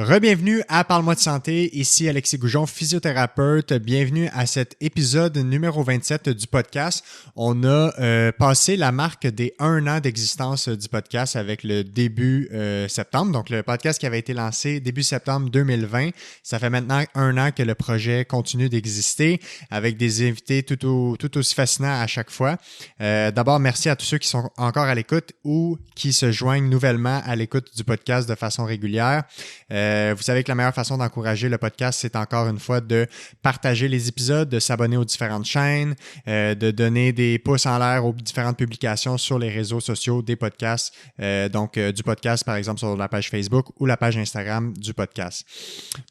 Re-bienvenue à Parle-moi de santé, ici Alexis Goujon, physiothérapeute. Bienvenue à cet épisode numéro 27 du podcast. On a passé la marque des 1 an d'existence du podcast avec le début septembre. Donc, le podcast qui avait été lancé début septembre 2020. Ça fait maintenant 1 an que le projet continue d'exister avec des invités tout aussi fascinants à chaque fois. D'abord, merci à tous ceux qui sont encore à l'écoute ou qui se joignent nouvellement à l'écoute du podcast de façon régulière. Vous savez que la meilleure façon d'encourager le podcast, c'est encore une fois de partager les épisodes, de s'abonner aux différentes chaînes, de donner des pouces en l'air aux différentes publications sur les réseaux sociaux des podcasts, du podcast par exemple sur la page Facebook ou la page Instagram du podcast.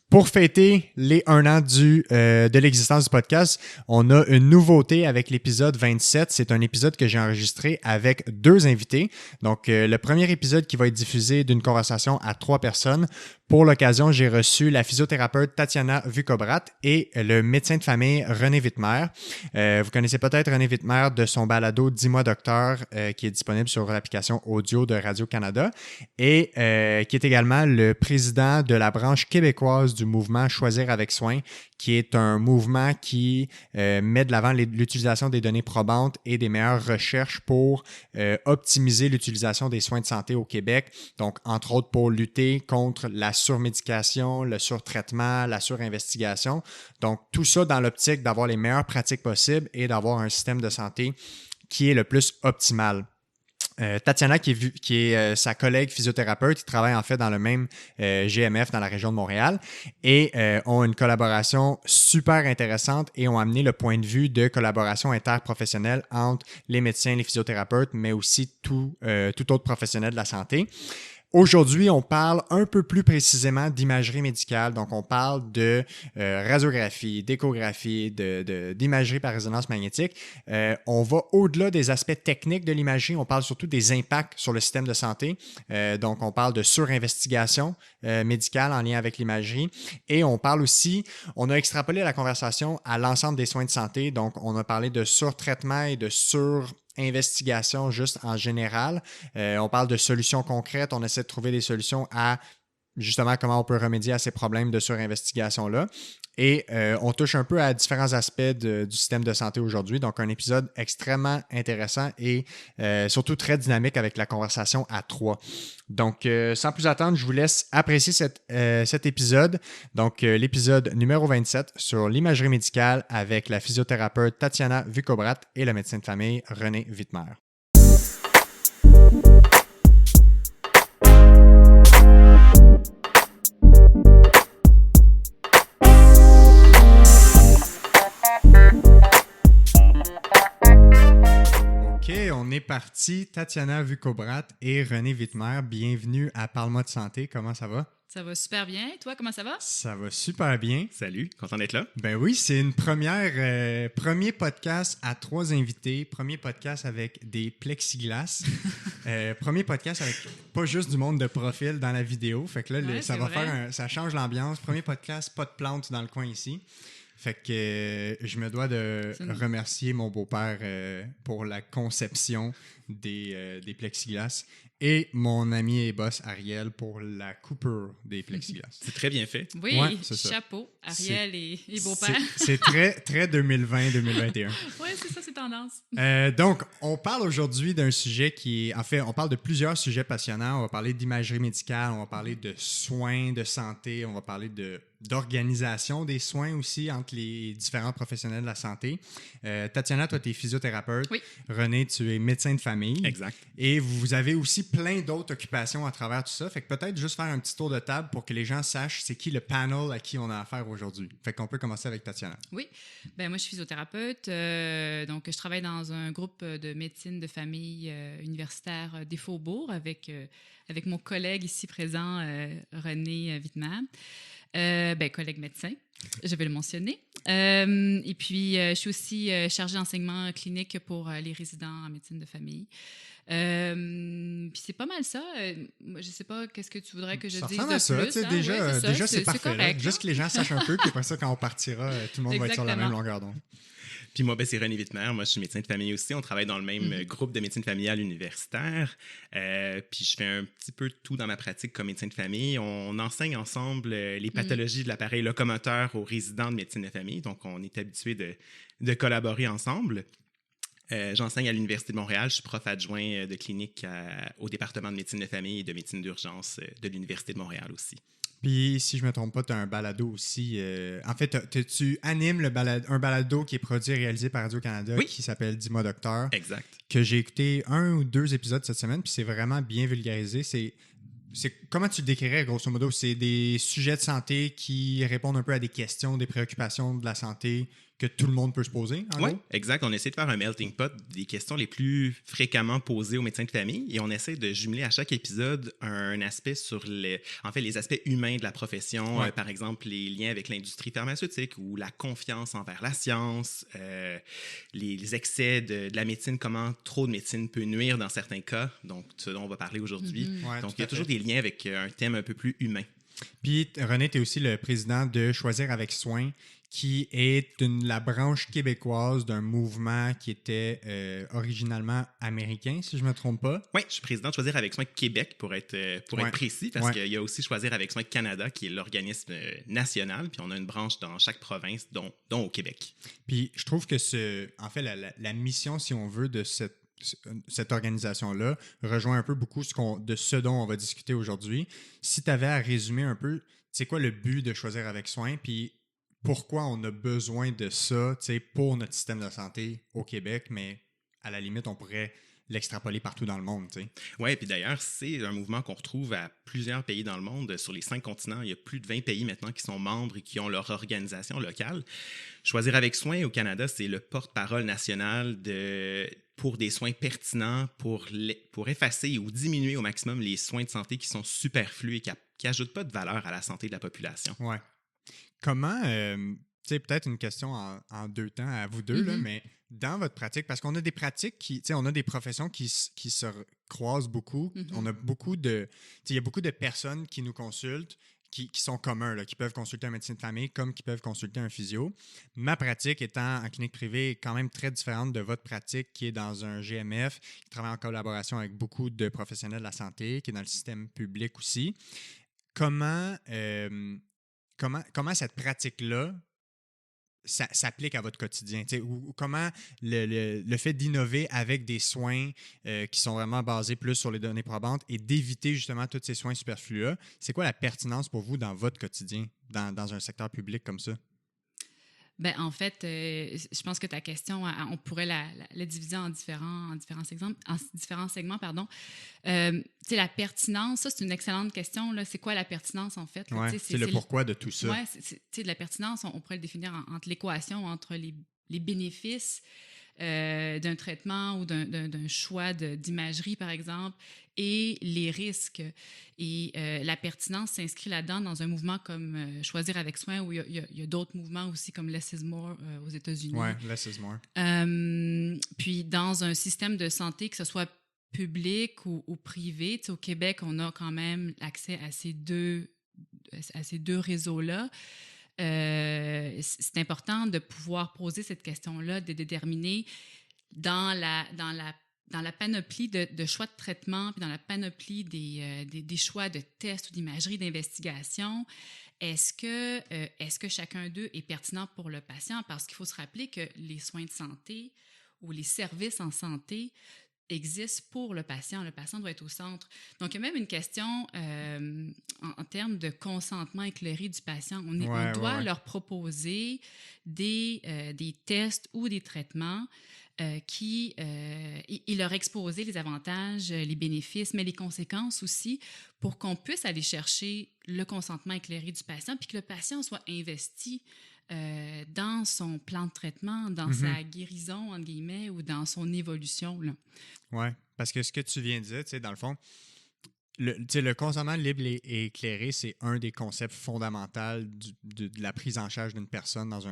Pour fêter les 1 an de l'existence du podcast, on a une nouveauté avec l'épisode 27. C'est un épisode que j'ai enregistré avec 2 invités. Donc, le premier épisode qui va être diffusé d'une conversation à 3 personnes. Pour l'occasion, j'ai reçu la physiothérapeute Tatiana Vucobrat et le médecin de famille René Wittmer. Vous connaissez peut-être René Wittmer de son balado « Dis-moi docteur » qui est disponible sur l'application audio de Radio-Canada et qui est également le président de la branche québécoise du mouvement Choisir avec soin, qui est un mouvement qui met de l'avant l'utilisation des données probantes et des meilleures recherches pour optimiser l'utilisation des soins de santé au Québec. Donc, entre autres, pour lutter contre la surmédication, le surtraitement, la surinvestigation. Donc, tout ça dans l'optique d'avoir les meilleures pratiques possibles et d'avoir un système de santé qui est le plus optimal. Tatiana, qui est sa collègue physiothérapeute, qui travaille en fait dans le même GMF dans la région de Montréal et ont une collaboration super intéressante et ont amené le point de vue de collaboration interprofessionnelle entre les médecins, les physiothérapeutes, mais aussi tout autre professionnel de la santé. Aujourd'hui, on parle un peu plus précisément d'imagerie médicale. Donc, on parle de radiographie, d'échographie, d'imagerie par résonance magnétique. On va au-delà des aspects techniques de l'imagerie. On parle surtout des impacts sur le système de santé. Donc, on parle de surinvestigation médicale en lien avec l'imagerie. Et on parle aussi, on a extrapolé la conversation à l'ensemble des soins de santé. Donc, on a parlé de surtraitement et de investigation juste en général. On parle de solutions concrètes. On essaie de trouver des solutions à justement comment on peut remédier à ces problèmes de surinvestigation-là. Et on touche un peu à différents aspects du système de santé aujourd'hui. Donc, un épisode extrêmement intéressant et surtout très dynamique avec la conversation à 3. Donc, sans plus attendre, je vous laisse apprécier cet épisode. Donc, l'épisode numéro 27 sur l'imagerie médicale avec la physiothérapeute Tatiana Vucobrat et le médecin de famille René Wittmer. On est parti. Tatiana Vucobrat et René Wittmer, bienvenue à Parle-moi de santé. Comment ça va? Ça va super bien. Et toi, comment ça va? Ça va super bien. Salut, content d'être là. Ben oui, c'est une premier podcast à 3 invités, premier podcast avec des plexiglas, premier podcast avec pas juste du monde de profil dans la vidéo. Fait que là, ouais, ça change l'ambiance. Premier podcast, pas de plantes dans le coin ici. Fait que je me dois de remercier mon beau-père pour la conception des plexiglas et mon ami et boss Ariel pour la coupure des plexiglas. C'est très bien fait. Oui, ouais, c'est chapeau, Ariel et beau-père. C'est très 2020-2021. Oui, c'est ça, c'est tendance. Donc, on parle aujourd'hui d'un sujet qui est... En fait, on parle de plusieurs sujets passionnants. On va parler d'imagerie médicale, on va parler de soins de santé, on va parler d'organisation des soins aussi entre les différents professionnels de la santé. Tatiana, toi, tu es physiothérapeute. Oui. René, tu es médecin de famille. Exact. Et vous avez aussi plein d'autres occupations à travers tout ça. Fait que peut-être juste faire un petit tour de table pour que les gens sachent c'est qui le panel à qui on a affaire aujourd'hui. Fait qu'on peut commencer avec Tatiana. Oui. Ben moi, je suis physiothérapeute. Donc, je travaille dans un groupe de médecine de famille universitaire des Faubourgs avec mon collègue ici présent, René Wittmer. Collègue médecin, je vais le mentionner. Et puis, je suis aussi chargée d'enseignement clinique pour les résidents en médecine de famille. Puis c'est pas mal ça. Je sais pas, qu'est-ce que tu voudrais que je dise de ça, plus? Hein? Déjà, c'est parfait. Correct, juste que les gens sachent un peu, puis après ça, quand on partira, tout le monde va être sur la même Exactement. longueur d'onde. Puis moi, c'est René Wittmer. Moi, je suis médecin de famille aussi. On travaille dans le même groupe de médecine familiale universitaire. Puis je fais un petit peu de tout dans ma pratique comme médecin de famille. On enseigne ensemble les pathologies de l'appareil locomoteur aux résidents de médecine de famille. Donc, on est habitués de collaborer ensemble. J'enseigne à l'Université de Montréal. Je suis prof adjoint de clinique au département de médecine de famille et de médecine d'urgence de l'Université de Montréal aussi. Puis, si je me trompe pas, tu as un balado aussi. En fait, tu animes un balado qui est produit et réalisé par Radio-Canada qui s'appelle Dis-moi docteur. Exact. Que j'ai écouté 1 ou 2 épisodes cette semaine, puis c'est vraiment bien vulgarisé. Comment tu le décrirais, grosso modo? C'est des sujets de santé qui répondent un peu à des questions, des préoccupations de la santé que tout le monde peut se poser, en Oui, gros? exact. On essaie de faire un melting pot des questions les plus fréquemment posées aux médecins de famille et on essaie de jumeler à chaque épisode un aspect sur les aspects humains de la profession, par exemple les liens avec l'industrie pharmaceutique ou la confiance envers la science, les excès de la médecine, comment trop de médecine peut nuire dans certains cas, donc ce dont on va parler aujourd'hui. Ouais, donc il y a toujours des liens avec un thème un peu plus humain. Puis, René, tu es aussi le président de Choisir avec soin, qui est la branche québécoise d'un mouvement qui était originalement américain, si je ne me trompe pas. Oui, je suis président de Choisir avec soin Québec, pour être précis, parce qu'il y a aussi Choisir avec soin Canada, qui est l'organisme national, puis on a une branche dans chaque province, dont au Québec. Puis, je trouve que la mission, si on veut, de cette organisation-là rejoint un peu beaucoup de ce dont on va discuter aujourd'hui. Si tu avais à résumer un peu, c'est quoi le but de Choisir avec soin, puis pourquoi on a besoin de ça pour notre système de santé au Québec, mais à la limite, on pourrait l'extrapoler partout dans le monde. Oui, puis d'ailleurs, c'est un mouvement qu'on retrouve à plusieurs pays dans le monde. Sur les 5 continents, il y a plus de 20 pays maintenant qui sont membres et qui ont leur organisation locale. Choisir avec soin au Canada, c'est le porte-parole national pour des soins pertinents, pour effacer ou diminuer au maximum les soins de santé qui sont superflus et qui n'ajoutent pas de valeur à la santé de la population. Ouais. Comment, peut-être une question en 2 temps à vous deux, là, mais dans votre pratique, parce qu'on a des pratiques on a des professions qui se croisent beaucoup. On a il y a beaucoup de personnes qui nous consultent, qui sont communs, là, qui peuvent consulter un médecin de famille comme qui peuvent consulter un physio. Ma pratique étant en clinique privée est quand même très différente de votre pratique qui est dans un GMF, qui travaille en collaboration avec beaucoup de professionnels de la santé, qui est dans le système public aussi. Comment cette pratique-là s'applique à votre quotidien? Ou comment le fait d'innover avec des soins qui sont vraiment basés plus sur les données probantes et d'éviter justement tous ces soins superflus-là, c'est quoi la pertinence pour vous dans votre quotidien, dans un secteur public comme ça? Ben, en fait, je pense que ta question, on pourrait la diviser en différents segments. La pertinence, ça, c'est une excellente question. Là. C'est quoi la pertinence, en fait? Là, c'est le pourquoi de tout ça. Oui, de la pertinence, on pourrait le définir entre l'équation, entre les bénéfices d'un traitement ou d'un choix d'imagerie, par exemple, et les risques. Et la pertinence s'inscrit là-dedans dans un mouvement comme Choisir avec soin, où il y a d'autres mouvements aussi comme Less is More aux États-Unis. Oui, Less is More. Puis dans un système de santé, que ce soit public ou privé, au Québec, on a quand même accès à ces deux réseaux-là. C'est important de pouvoir poser cette question-là, de déterminer dans la panoplie de choix de traitement, puis dans la panoplie des choix de tests ou d'imagerie, d'investigation, est-ce que chacun d'eux est pertinent pour le patient? Parce qu'il faut se rappeler que les soins de santé ou les services en santé existe pour le patient. Le patient doit être au centre. Donc, il y a même une question en termes de consentement éclairé du patient. On doit leur proposer des tests ou des traitements et leur exposer les avantages, les bénéfices, mais les conséquences aussi, pour qu'on puisse aller chercher le consentement éclairé du patient, puis que le patient soit investi dans son plan de traitement, dans sa guérison, entre guillemets, ou dans son évolution. Oui, parce que ce que tu viens de dire, dans le fond, le consentement libre et éclairé, c'est un des concepts fondamentaux de la prise en charge d'une personne dans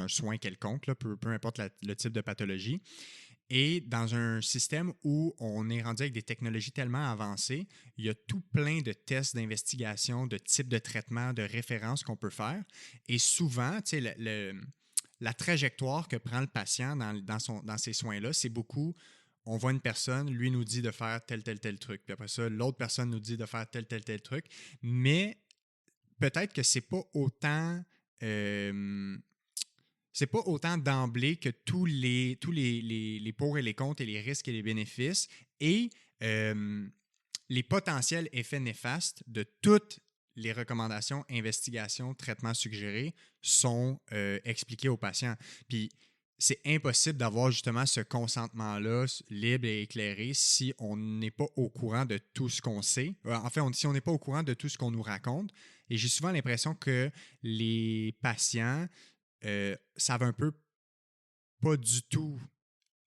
un soin quelconque, là, peu importe le type de pathologie. Et dans un système où on est rendu avec des technologies tellement avancées, il y a tout plein de tests d'investigation, de types de traitements, de références qu'on peut faire. Et souvent, la trajectoire que prend le patient dans ces soins-là, c'est beaucoup, on voit une personne, lui nous dit de faire tel truc. Puis après ça, l'autre personne nous dit de faire tel truc. Mais peut-être que c'est pas autant d'emblée que tous les pour et les contre et les risques et les bénéfices et les potentiels effets néfastes de toutes les recommandations, investigations, traitements suggérés sont expliqués aux patients. Puis c'est impossible d'avoir justement ce consentement-là libre et éclairé si on n'est pas au courant de tout ce qu'on sait. En fait, si on n'est pas au courant de tout ce qu'on nous raconte. Et j'ai souvent l'impression que les patients savent un peu pas du tout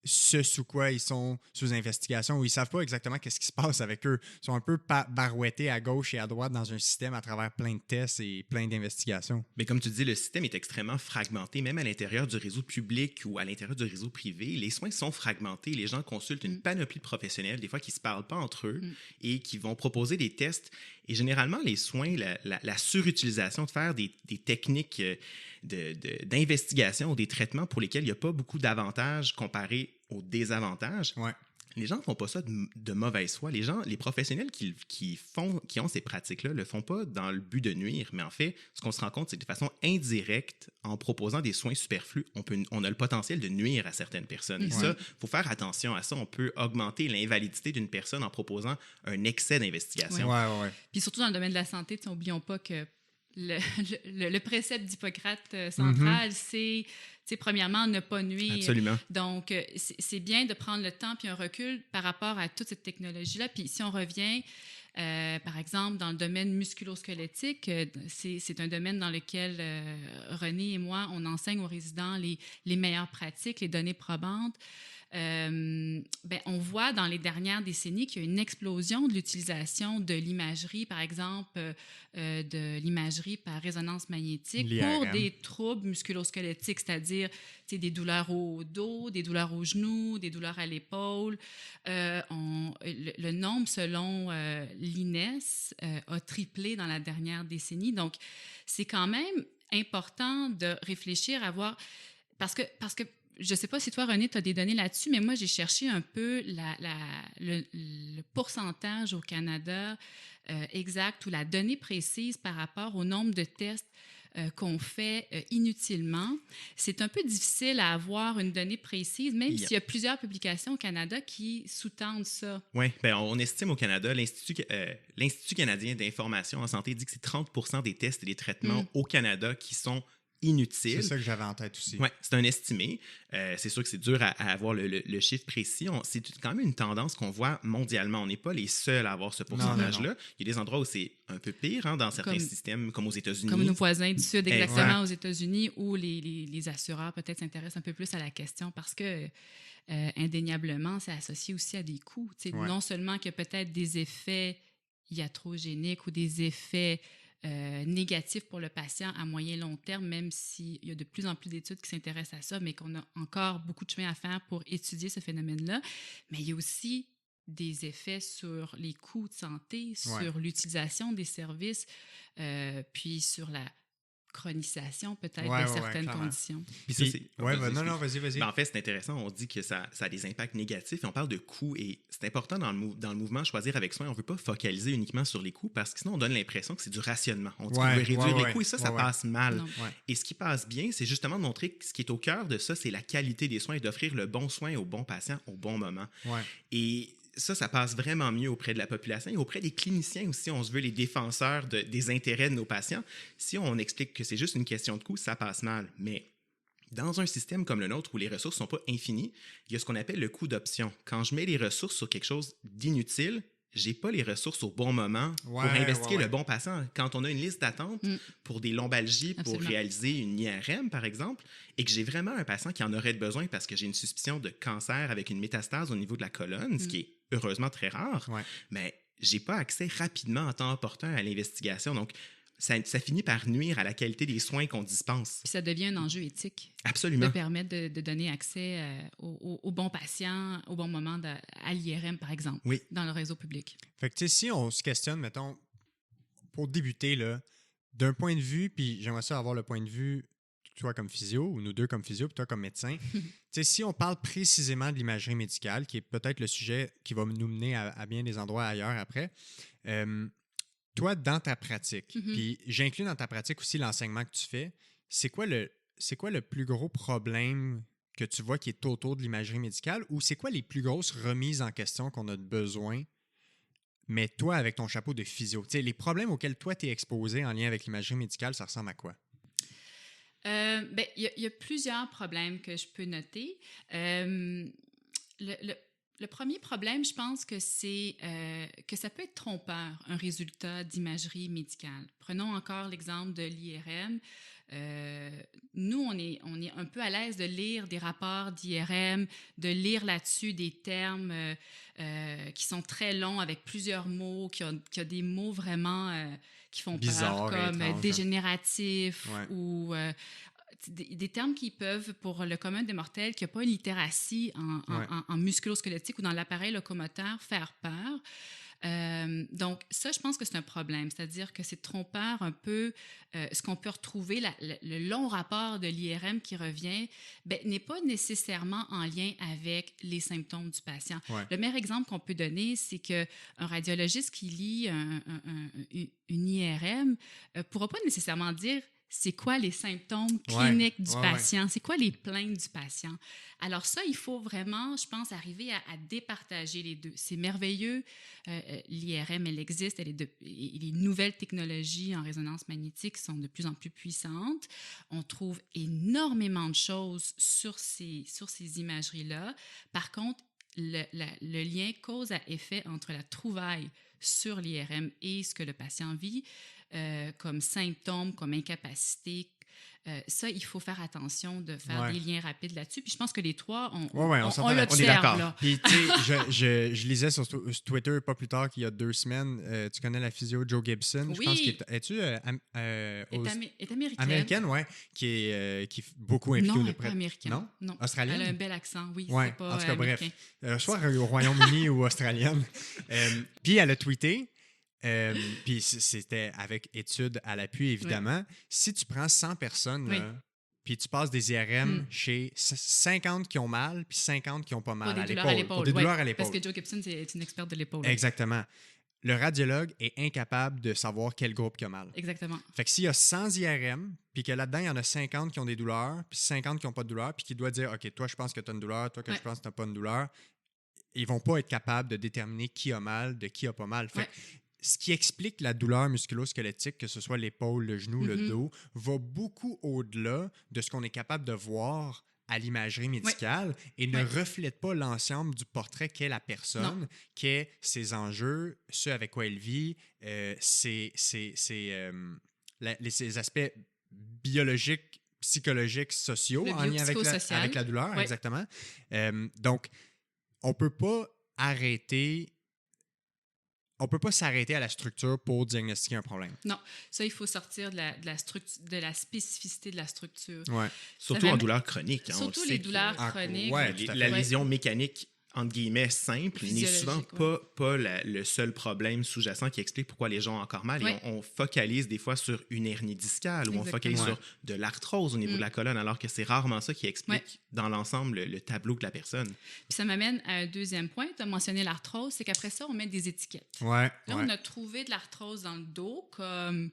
ce sous quoi ils sont sous investigation ou ils ne savent pas exactement qu'est-ce qui se passe avec eux. Ils sont un peu barouettés à gauche et à droite dans un système à travers plein de tests et plein d'investigations. Mais comme tu dis, le système est extrêmement fragmenté, même à l'intérieur du réseau public ou à l'intérieur du réseau privé. Les soins sont fragmentés. Les gens consultent une panoplie de professionnels, des fois qui ne se parlent pas entre eux et qui vont proposer des tests. Et généralement, les soins, la surutilisation de faire des techniques d'investigation ou des traitements pour lesquels il n'y a pas beaucoup d'avantages comparés aux désavantages. Ouais. Les gens ne font pas ça de mauvaise foi. Les professionnels qui ont ces pratiques-là ne le font pas dans le but de nuire. Mais en fait, ce qu'on se rend compte, c'est que de façon indirecte, en proposant des soins superflus, on a le potentiel de nuire à certaines personnes. Et ça, il faut faire attention à ça. On peut augmenter l'invalidité d'une personne en proposant un excès d'investigation. Ouais. Puis surtout dans le domaine de la santé, n'oublions pas que le précepte d'Hippocrate central, c'est premièrement ne pas nuire. Absolument. Donc, c'est bien de prendre le temps puis un recul par rapport à toute cette technologie-là. Puis si on revient, par exemple, dans le domaine musculo-squelettique, c'est un domaine dans lequel René et moi, on enseigne aux résidents les meilleures pratiques, les données probantes. On voit dans les dernières décennies qu'il y a une explosion de l'utilisation de l'imagerie, par exemple, de l'imagerie par résonance magnétique pour des troubles musculo-squelettiques, c'est-à-dire des douleurs au dos, des douleurs aux genoux, des douleurs à l'épaule. Le nombre, selon l'INES, a triplé dans la dernière décennie. Donc, c'est quand même important de réfléchir à voir... Parce que je ne sais pas si toi, René, tu as des données là-dessus, mais moi, j'ai cherché un peu le pourcentage au Canada exact ou la donnée précise par rapport au nombre de tests qu'on fait inutilement. C'est un peu difficile à avoir une donnée précise, même s'il y a plusieurs publications au Canada qui sous-tendent ça. Oui, on estime au Canada, l'Institut canadien d'information en santé dit que c'est 30% des tests et des traitements au Canada qui sont inutile. C'est ça que j'avais en tête aussi. Oui, c'est un estimé. C'est sûr que c'est dur à avoir le chiffre précis. C'est quand même une tendance qu'on voit mondialement. On n'est pas les seuls à avoir ce pourcentage-là. Non. Il y a des endroits où c'est un peu pire, dans certains systèmes, comme aux États-Unis. Comme nos voisins du Sud, exactement, aux États-Unis, où les assureurs peut-être s'intéressent un peu plus à la question parce que indéniablement, c'est associé aussi à des coûts. Non seulement qu'il y a peut-être des effets iatrogéniques ou des effets négatif pour le patient à moyen et long terme, même s'il y a de plus en plus d'études qui s'intéressent à ça, mais qu'on a encore beaucoup de chemin à faire pour étudier ce phénomène-là. Mais il y a aussi des effets sur les coûts de santé, sur l'utilisation des services, puis sur la chronisation peut-être de certaines conditions. Puis ça, vas-y. En fait, c'est intéressant. On dit que ça a des impacts négatifs et on parle de coûts. Et c'est important dans le mouvement Choisir avec soin. On ne veut pas focaliser uniquement sur les coûts parce que sinon, on donne l'impression que c'est du rationnement. On dit qu'on veut réduire les coûts et ça passe mal. Et ce qui passe bien, c'est justement de montrer que ce qui est au cœur de ça, c'est la qualité des soins et d'offrir le bon soin au bon patient au bon moment. Et ça passe vraiment mieux auprès de la population et auprès des cliniciens aussi. On se veut les défenseurs des intérêts de nos patients. Si on explique que c'est juste une question de coût, ça passe mal. Mais dans un système comme le nôtre où les ressources ne sont pas infinies, il y a ce qu'on appelle le coût d'option. Quand je mets les ressources sur quelque chose d'inutile, j'ai pas les ressources au bon moment pour investiguer le bon patient. Quand on a une liste d'attente pour des lombalgies, pour réaliser une IRM, par exemple, et que j'ai vraiment un patient qui en aurait besoin parce que j'ai une suspicion de cancer avec une métastase au niveau de la colonne, ce qui est heureusement très rare, mais j'ai pas accès rapidement en temps opportun à l'investigation. Donc, ça finit par nuire à la qualité des soins qu'on dispense. Puis ça devient un enjeu éthique. Absolument. De permettre de donner accès aux bons patients au bon moment à l'IRM, par exemple, dans le réseau public. Fait que, si on se questionne, mettons, pour débuter, là, d'un point de vue, puis j'aimerais ça avoir le point de vue toi comme physio, ou nous deux comme physio, puis toi comme médecin. Tu sais, si on parle précisément de l'imagerie médicale, qui est peut-être le sujet qui va nous mener à bien des endroits ailleurs après, toi, dans ta pratique, puis j'inclus dans ta pratique aussi l'enseignement que tu fais, c'est quoi le plus gros problème que tu vois qui est autour de l'imagerie médicale, ou c'est quoi les plus grosses remises en question qu'on a besoin, mais toi, avec ton chapeau de physio? Tu sais, les problèmes auxquels toi, tu es exposé en lien avec l'imagerie médicale, ça ressemble à quoi? Il y a plusieurs problèmes que je peux noter. Le premier problème, je pense que c'est que ça peut être trompeur, un résultat d'imagerie médicale. Prenons encore l'exemple de l'IRM. Nous, on est un peu à l'aise de lire des rapports d'IRM, de lire là-dessus des termes qui sont très longs avec plusieurs mots, qui a des mots vraiment qui font bizarre, peur, comme étrange, dégénératif ouais. ou des termes qui peuvent, pour le commun des mortels, qui n'a pas une littératie en musculo-squelettique ou dans l'appareil locomoteur, faire peur. Donc, ça, je pense que c'est un problème. C'est-à-dire que c'est trompeur un peu. Ce qu'on peut retrouver, le long rapport de l'IRM qui revient, n'est pas nécessairement en lien avec les symptômes du patient. Ouais. Le meilleur exemple qu'on peut donner, c'est qu'un radiologiste qui lit une IRM ne pourra pas nécessairement dire c'est quoi les symptômes cliniques du patient, c'est quoi les plaintes du patient. Alors ça, il faut vraiment, je pense, arriver à départager les deux. C'est merveilleux, l'IRM, elle existe, et les nouvelles technologies en résonance magnétique sont de plus en plus puissantes. On trouve énormément de choses sur ces imageries-là. Par contre, le lien cause à effet entre la trouvaille sur l'IRM et ce que le patient vit, comme symptômes, comme incapacité. Ça, il faut faire attention de faire des liens rapides là-dessus. Puis je pense que les trois, on l'observe. On est d'accord. Puis, tu sais, je lisais sur Twitter pas plus tard qu'il y a 2 semaines, tu connais la physio Joe Gibson, je pense es-tu est américaine. Américaine, oui, qui est beaucoup impliquée. Non, elle n'est pas américaine. Non? Australienne? Elle a un bel accent, oui. Ouais. C'est pas en tout cas, américain. Bref, soit au Royaume-Uni ou australienne. Puis elle a tweeté, puis c'était avec études à l'appui, évidemment. Oui. Si tu prends 100 personnes, puis tu passes des IRM chez 50 qui ont mal, puis 50 qui n'ont pas mal à l'épaule. Pour des douleurs à l'épaule. Parce que Joe Gibson, c'est une experte de l'épaule. Exactement. Le radiologue est incapable de savoir quel groupe qui a mal. Exactement. Fait que s'il y a 100 IRM, puis que là-dedans, il y en a 50 qui ont des douleurs, puis 50 qui n'ont pas de douleur, puis qui doit dire, OK, toi, je pense que tu as une douleur, toi, je pense que tu n'as pas une douleur, ils vont pas être capables de déterminer qui a mal de qui a pas mal. Fait que ce qui explique la douleur musculo-squelettique, que ce soit l'épaule, le genou, le dos, va beaucoup au-delà de ce qu'on est capable de voir à l'imagerie médicale et ne reflète pas l'ensemble du portrait qu'est la personne, qu'est ses enjeux, ce avec quoi elle vit, ses aspects biologiques, psychologiques, sociaux en lien avec la douleur, exactement. Donc, on peut pas s'arrêter à la structure pour diagnostiquer un problème. Non, ça, il faut sortir de la spécificité de la structure. Ouais. Surtout en douleur chronique. Surtout les douleurs chroniques. La lésion mécanique, entre guillemets, simple, n'est souvent pas le seul problème sous-jacent qui explique pourquoi les gens ont encore mal. Et on focalise des fois sur une hernie discale ou on focalise sur de l'arthrose au niveau de la colonne, alors que c'est rarement ça qui explique dans l'ensemble le tableau de la personne. Puis ça m'amène à un deuxième point. Tu as mentionné l'arthrose, c'est qu'après ça, on met des étiquettes. Là, on a trouvé de l'arthrose dans le dos, comme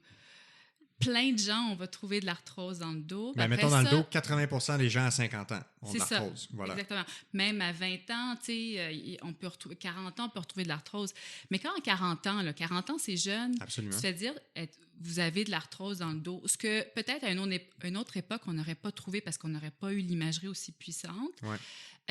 plein de gens, on va trouver de l'arthrose dans le dos. Mais mettons dans le dos, 80% des gens à 50 ans ont de l'arthrose. C'est ça, exactement. Même à 20 ans, on peut retrouver 40 ans, on peut retrouver de l'arthrose. Mais quand à 40 ans, c'est jeune. Absolument. C'est-à-dire, vous avez de l'arthrose dans le dos. Ce que peut-être à une autre époque, on n'aurait pas trouvé parce qu'on n'aurait pas eu l'imagerie aussi puissante. Ouais.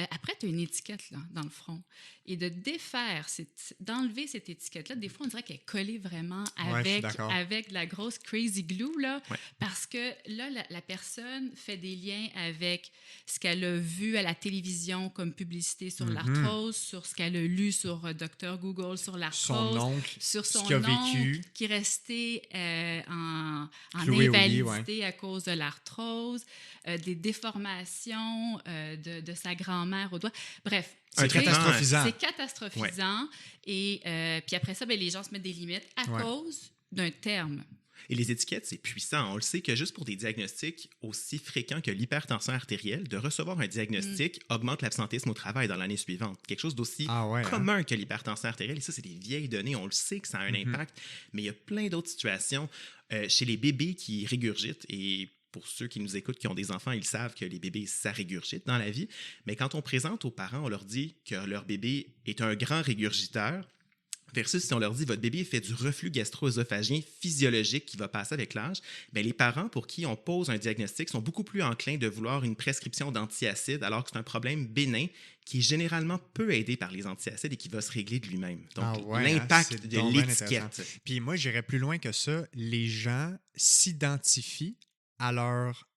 Après, tu as une étiquette là, dans le front. Et d'enlever cette étiquette-là, des fois, on dirait qu'elle est collée vraiment avec de la grosse crazy glue, là, parce que là, la personne fait des liens avec ce qu'elle a vu à la télévision comme publicité sur l'arthrose, sur ce qu'elle a lu sur Dr. Google sur l'arthrose, sur son oncle qui est resté en invalidité à cause de l'arthrose, des déformations de sa grand-mère au doigt. Bref, c'est catastrophisant. C'est catastrophisant. Et puis après ça, les gens se mettent des limites à cause d'un terme. Et les étiquettes, c'est puissant. On le sait que juste pour des diagnostics aussi fréquents que l'hypertension artérielle, de recevoir un diagnostic augmente l'absentéisme au travail dans l'année suivante. Quelque chose d'aussi commun que l'hypertension artérielle. Et ça, c'est des vieilles données. On le sait que ça a un impact. Mais il y a plein d'autres situations. Chez les bébés qui régurgitent, et pour ceux qui nous écoutent, qui ont des enfants, ils savent que les bébés, ça régurgite dans la vie. Mais quand on présente aux parents, on leur dit que leur bébé est un grand régurgiteur, versus si on leur dit votre bébé fait du reflux gastro-œsophagien physiologique qui va passer avec l'âge, bien, les parents pour qui on pose un diagnostic sont beaucoup plus enclins de vouloir une prescription d'antiacides alors que c'est un problème bénin qui est généralement peu aidé par les antiacides et qui va se régler de lui-même. Donc, l'impact de l'étiquette. Puis moi, j'irais plus loin que ça. Les gens s'identifient à leur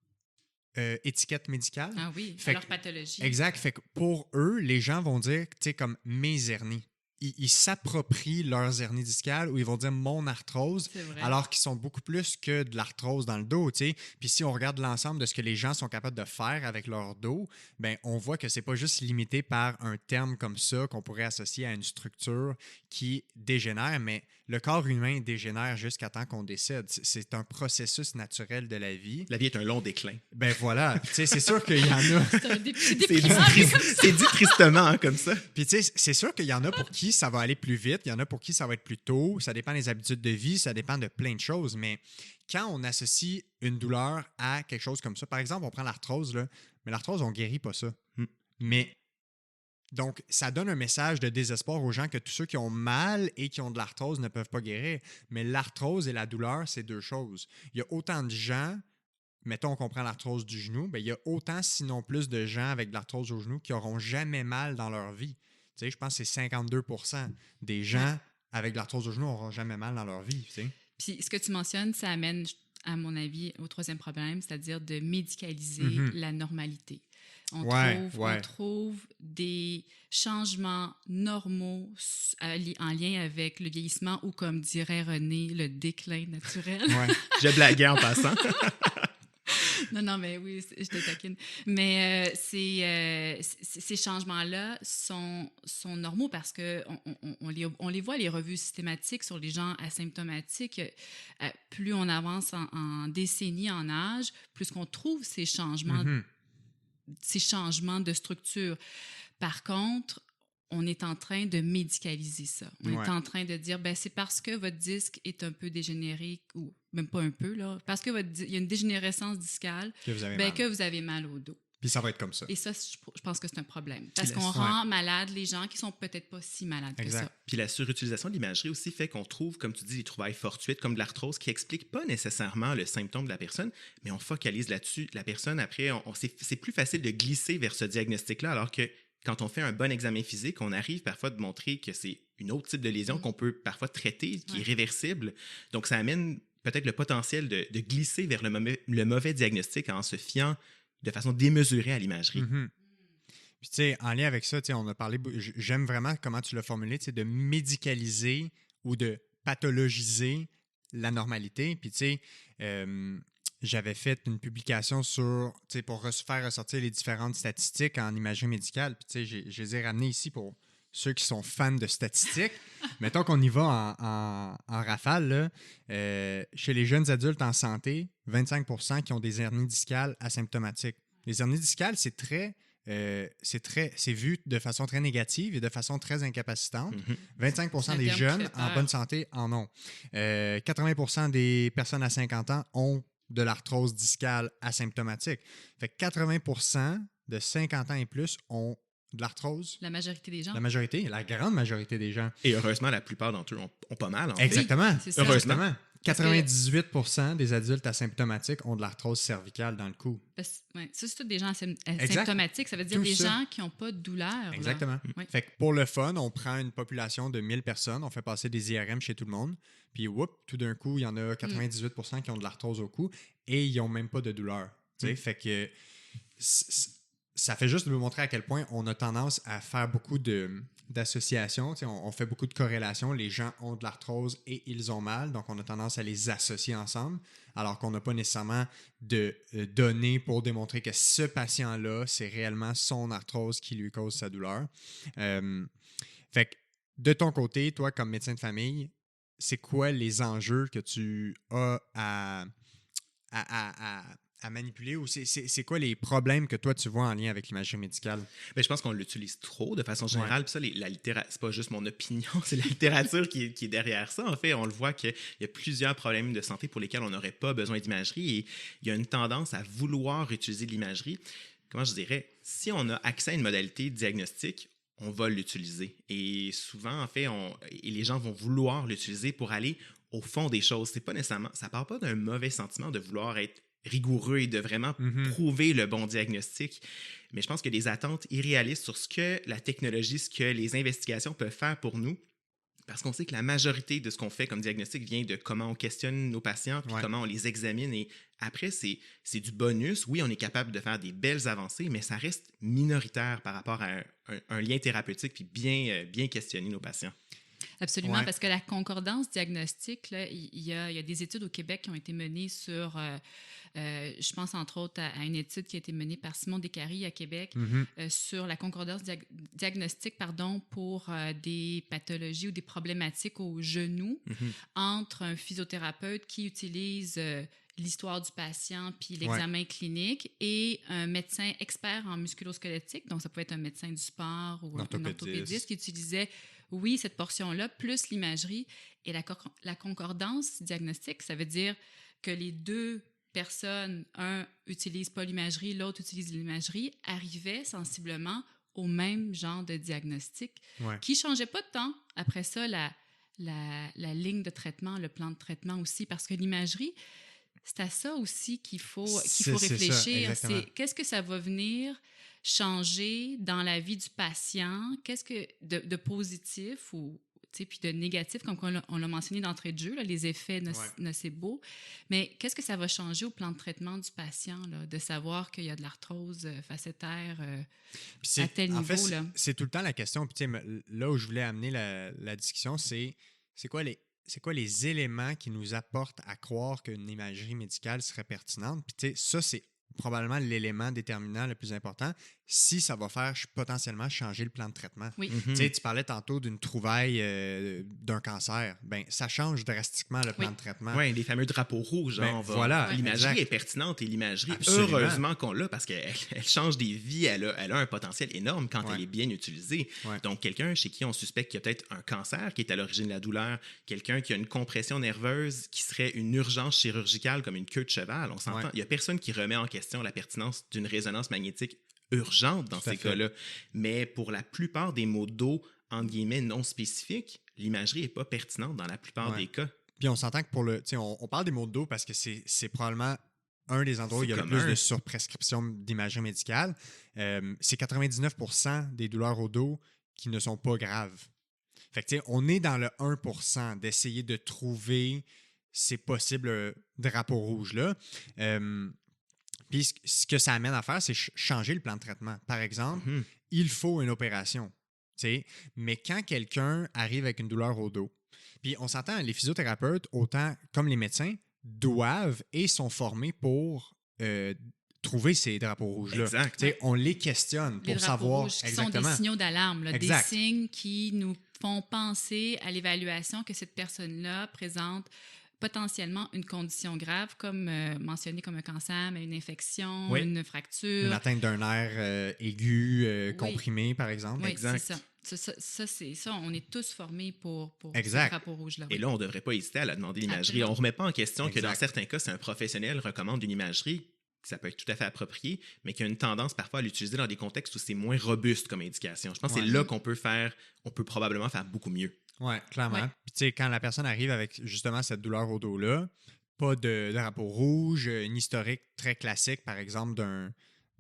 étiquette médicale. Ah oui, à leur pathologie. Exact. Fait que pour eux, les gens vont dire, tu sais, comme mes hernies. Ils s'approprient leurs hernies discales ou ils vont dire mon arthrose, alors qu'ils sont beaucoup plus que de l'arthrose dans le dos, tu sais. Puis si on regarde l'ensemble de ce que les gens sont capables de faire avec leur dos, ben on voit que c'est pas juste limité par un terme comme ça qu'on pourrait associer à une structure qui dégénère, mais le corps humain dégénère jusqu'à temps qu'on décède. C'est un processus naturel de la vie. La vie est un long déclin. Ben voilà, tu sais, c'est sûr qu'il y en a... C'est dit tristement, hein, comme ça. Puis tu sais, c'est sûr qu'il y en a pour qui ça va aller plus vite, il y en a pour qui ça va être plus tôt, ça dépend des habitudes de vie, ça dépend de plein de choses, mais quand on associe une douleur à quelque chose comme ça, par exemple, on prend l'arthrose, là, mais l'arthrose, on ne guérit pas ça. Mais donc, ça donne un message de désespoir aux gens que tous ceux qui ont mal et qui ont de l'arthrose ne peuvent pas guérir. Mais l'arthrose et la douleur, c'est deux choses. Il y a autant de gens, mettons qu'on prend l'arthrose du genou, bien, il y a autant, sinon plus, de gens avec de l'arthrose au genou qui n'auront jamais mal dans leur vie. Tu sais, je pense que c'est 52% des gens avec de l'arthrose au genou n'auront jamais mal dans leur vie. Tu sais. Puis ce que tu mentionnes, ça amène, à mon avis, au troisième problème, c'est-à-dire de médicaliser la normalité. On trouve des changements normaux en lien avec le vieillissement ou, comme dirait René, le déclin naturel. Je blaguais en passant. Non, mais oui, je te taquine. Mais ces changements-là sont normaux parce qu'on les voit, les revues systématiques sur les gens asymptomatiques. Plus on avance en décennies en âge, plus qu'on trouve ces changements de structure. Par contre, on est en train de médicaliser ça. On est en train de dire, ben c'est parce que votre disque est un peu dégénéré, ou même pas un peu, là, parce qu'il y a une dégénérescence discale, que vous avez mal au dos. Puis ça va être comme ça. Et ça, je pense que c'est un problème. Parce qu'on rend malades les gens qui sont peut-être pas si malades que ça. Puis la surutilisation de l'imagerie aussi fait qu'on trouve, comme tu dis, des trouvailles fortuites comme de l'arthrose qui n'expliquent pas nécessairement le symptôme de la personne, mais on focalise là-dessus. La personne, après, c'est plus facile de glisser vers ce diagnostic-là, alors que quand on fait un bon examen physique, on arrive parfois de montrer que c'est une autre type de lésion qu'on peut parfois traiter, qui est réversible. Donc, ça amène peut-être le potentiel de glisser vers le mauvais diagnostic en se fiant de façon démesurée à l'imagerie. Puis, tu sais, en lien avec ça, on a parlé, j'aime vraiment comment tu l'as formulé, de médicaliser ou de pathologiser la normalité. Puis, tu sais, j'avais fait une publication pour faire ressortir les différentes statistiques en imagerie médicale. Puis, tu sais, je les ai ramenées ici pour ceux qui sont fans de statistiques. Mettons qu'on y va en rafale. Là. Chez les jeunes adultes en santé, 25% qui ont des hernies discales asymptomatiques. Les hernies discales, c'est vu de façon très négative et de façon très incapacitante. 25% des jeunes en bonne santé en ont. 80% des personnes à 50 ans ont de l'arthrose discale asymptomatique. Fait que 80% de 50 ans et plus ont de l'arthrose. La majorité des gens. La grande majorité des gens. Et heureusement, la plupart d'entre eux ont pas mal. Exactement. Oui, c'est ça. Heureusement. 98% des adultes asymptomatiques ont de l'arthrose cervicale dans le cou. Ça, c'est tous des gens asymptomatiques. Ça veut dire gens qui n'ont pas de douleur. Exactement. Fait que pour le fun, on prend une population de 1000 personnes, on fait passer des IRM chez tout le monde, puis tout d'un coup, il y en a 98% qui ont de l'arthrose au cou et ils n'ont même pas de douleur. Fait que ça fait juste nous montrer à quel point on a tendance à faire beaucoup d'associations. On fait beaucoup de corrélations. Les gens ont de l'arthrose et ils ont mal, donc on a tendance à les associer ensemble, alors qu'on n'a pas nécessairement de données pour démontrer que ce patient-là, c'est réellement son arthrose qui lui cause sa douleur. Fait que de ton côté, toi, comme médecin de famille, c'est quoi les enjeux que tu as à manipuler ou c'est quoi les problèmes que toi tu vois en lien avec l'imagerie médicale? Ben, je pense qu'on l'utilise trop de façon Ouais. générale. Puis ça, la littérature, c'est pas juste mon opinion, c'est la littérature qui est derrière ça. En fait, on le voit qu'il y a plusieurs problèmes de santé pour lesquels on n'aurait pas besoin d'imagerie et il y a une tendance à vouloir utiliser l'imagerie. Comment je dirais, si on a accès à une modalité diagnostique, on va l'utiliser. Et souvent, en fait, et les gens vont vouloir l'utiliser pour aller au fond des choses. C'est pas nécessairement, ça part pas d'un mauvais sentiment de vouloir être rigoureux et de vraiment prouver le bon diagnostic. Mais je pense que des attentes irréalistes sur ce que la technologie, ce que les investigations peuvent faire pour nous, parce qu'on sait que la majorité de ce qu'on fait comme diagnostic vient de comment on questionne nos patients, puis comment on les examine. Et après, c'est du bonus. Oui, on est capable de faire des belles avancées, mais ça reste minoritaire par rapport à un lien thérapeutique, puis bien questionner nos patients. Absolument, parce que la concordance diagnostique, là, il y a des études au Québec qui ont été menées sur, je pense entre autres à une étude qui a été menée par Simon Descaries à Québec sur la concordance diagnostique pour des pathologies ou des problématiques au genou entre un physiothérapeute qui utilise l'histoire du patient puis l'examen clinique et un médecin expert en musculosquelettique, donc ça peut être un médecin du sport ou un orthopédiste qui utilisait cette portion-là, plus l'imagerie. Et la concordance diagnostique, ça veut dire que les deux personnes, un utilise pas l'imagerie, l'autre utilise l'imagerie, arrivaient sensiblement au même genre de diagnostic qui ne changeait pas de temps. Après ça, la ligne de traitement, le plan de traitement aussi, parce que l'imagerie, c'est à ça aussi qu'il faut réfléchir. C'est qu'est-ce que ça va venir changer dans la vie du patient, qu'est-ce que de positif ou puis de négatif, comme on l'a mentionné d'entrée de jeu, là, les effets nocebo. Mais qu'est-ce que ça va changer au plan de traitement du patient, là, de savoir qu'il y a de l'arthrose facétaire à tel niveau? En fait, c'est tout le temps la question. Puis, là où je voulais amener la discussion, c'est quoi les éléments qui nous apportent à croire qu'une imagerie médicale serait pertinente? Puis, ça, c'est probablement l'élément déterminant le plus important si ça va faire potentiellement changer le plan de traitement. Oui. Tu parlais tantôt d'une trouvaille d'un cancer. Ben, ça change drastiquement le plan de traitement. Oui, les fameux drapeaux rouges. Voilà, l'imagerie est pertinente et l'imagerie, heureusement qu'on l'a parce qu'elle change des vies. Elle a un potentiel énorme quand elle est bien utilisée. Donc, quelqu'un chez qui on suspecte qu'il y a peut-être un cancer qui est à l'origine de la douleur, quelqu'un qui a une compression nerveuse qui serait une urgence chirurgicale comme une queue de cheval, on s'entend. Il n'y a personne qui remet en question la pertinence d'une résonance magnétique urgente dans ces cas-là. Mais pour la plupart des maux de dos, entre guillemets, non spécifiques, l'imagerie n'est pas pertinente dans la plupart des cas. Puis on s'entend que on parle des maux de dos parce que c'est probablement un des endroits où il y a le plus de surprescription d'imagerie médicale. C'est 99% des douleurs au dos qui ne sont pas graves. Fait que, on est dans le 1% d'essayer de trouver ces possibles drapeaux rouges-là. Puis ce que ça amène à faire, c'est changer le plan de traitement. Par exemple, il faut une opération. Mais quand quelqu'un arrive avec une douleur au dos, puis on s'entend, les physiothérapeutes, autant comme les médecins, doivent et sont formés pour trouver ces drapeaux rouges-là. On les questionne pour savoir rouges qui exactement. Sont des signaux d'alarme, là, des signes qui nous font penser à l'évaluation que cette personne-là présente potentiellement une condition grave, comme mentionné comme un cancer, mais une infection, une fracture. Une atteinte d'un nerf aigu, comprimé, par exemple. Oui, c'est ça. C'est ça. On est tous formés pour ce drapeau rouge-là. Et là, on ne devrait pas hésiter à la demander l'imagerie. On ne remet pas en question que dans certains cas, si un professionnel recommande une imagerie, ça peut être tout à fait approprié, mais qu'il y a une tendance parfois à l'utiliser dans des contextes où c'est moins robuste comme indication. Je pense que c'est là qu'on peut probablement faire beaucoup mieux. Oui, clairement. Puis quand la personne arrive avec justement cette douleur au dos-là, pas de drapeau rouge, une historique très classique, par exemple,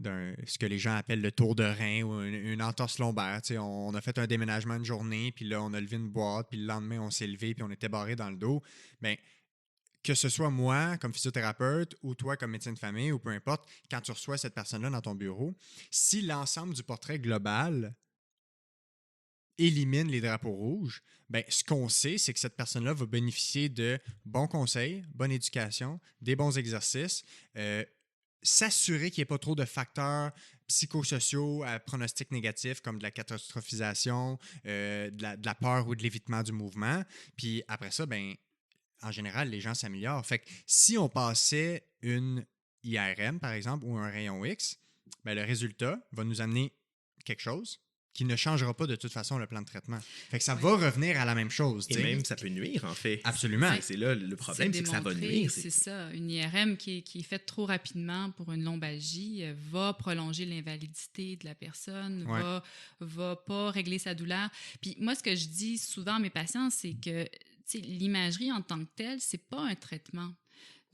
ce que les gens appellent le tour de rein ou une entorse lombaire. On a fait un déménagement une journée, puis là, on a levé une boîte, puis le lendemain, on s'est levé, puis on était barré dans le dos. Bien, que ce soit moi comme physiothérapeute ou toi comme médecin de famille ou peu importe, quand tu reçois cette personne-là dans ton bureau, si l'ensemble du portrait global élimine les drapeaux rouges, ben, ce qu'on sait, c'est que cette personne-là va bénéficier de bons conseils, bonne éducation, des bons exercices. s'assurer qu'il n'y ait pas trop de facteurs psychosociaux à pronostic négatif, comme de la catastrophisation, de la peur ou de l'évitement du mouvement. Puis après ça, ben, en général, les gens s'améliorent. Fait que si on passait une IRM, par exemple, ou un rayon X, ben, le résultat va nous amener quelque chose qui ne changera pas de toute façon le plan de traitement. Fait que ça va revenir à la même chose. Et t'sais. même, ça peut nuire, en fait. Absolument. C'est là le problème, c'est que ça va nuire. C'est ça. Une IRM qui est faite trop rapidement pour une lombalgie va prolonger l'invalidité de la personne, va pas régler sa douleur. Puis moi, ce que je dis souvent à mes patients, c'est que l'imagerie en tant que telle, c'est pas un traitement.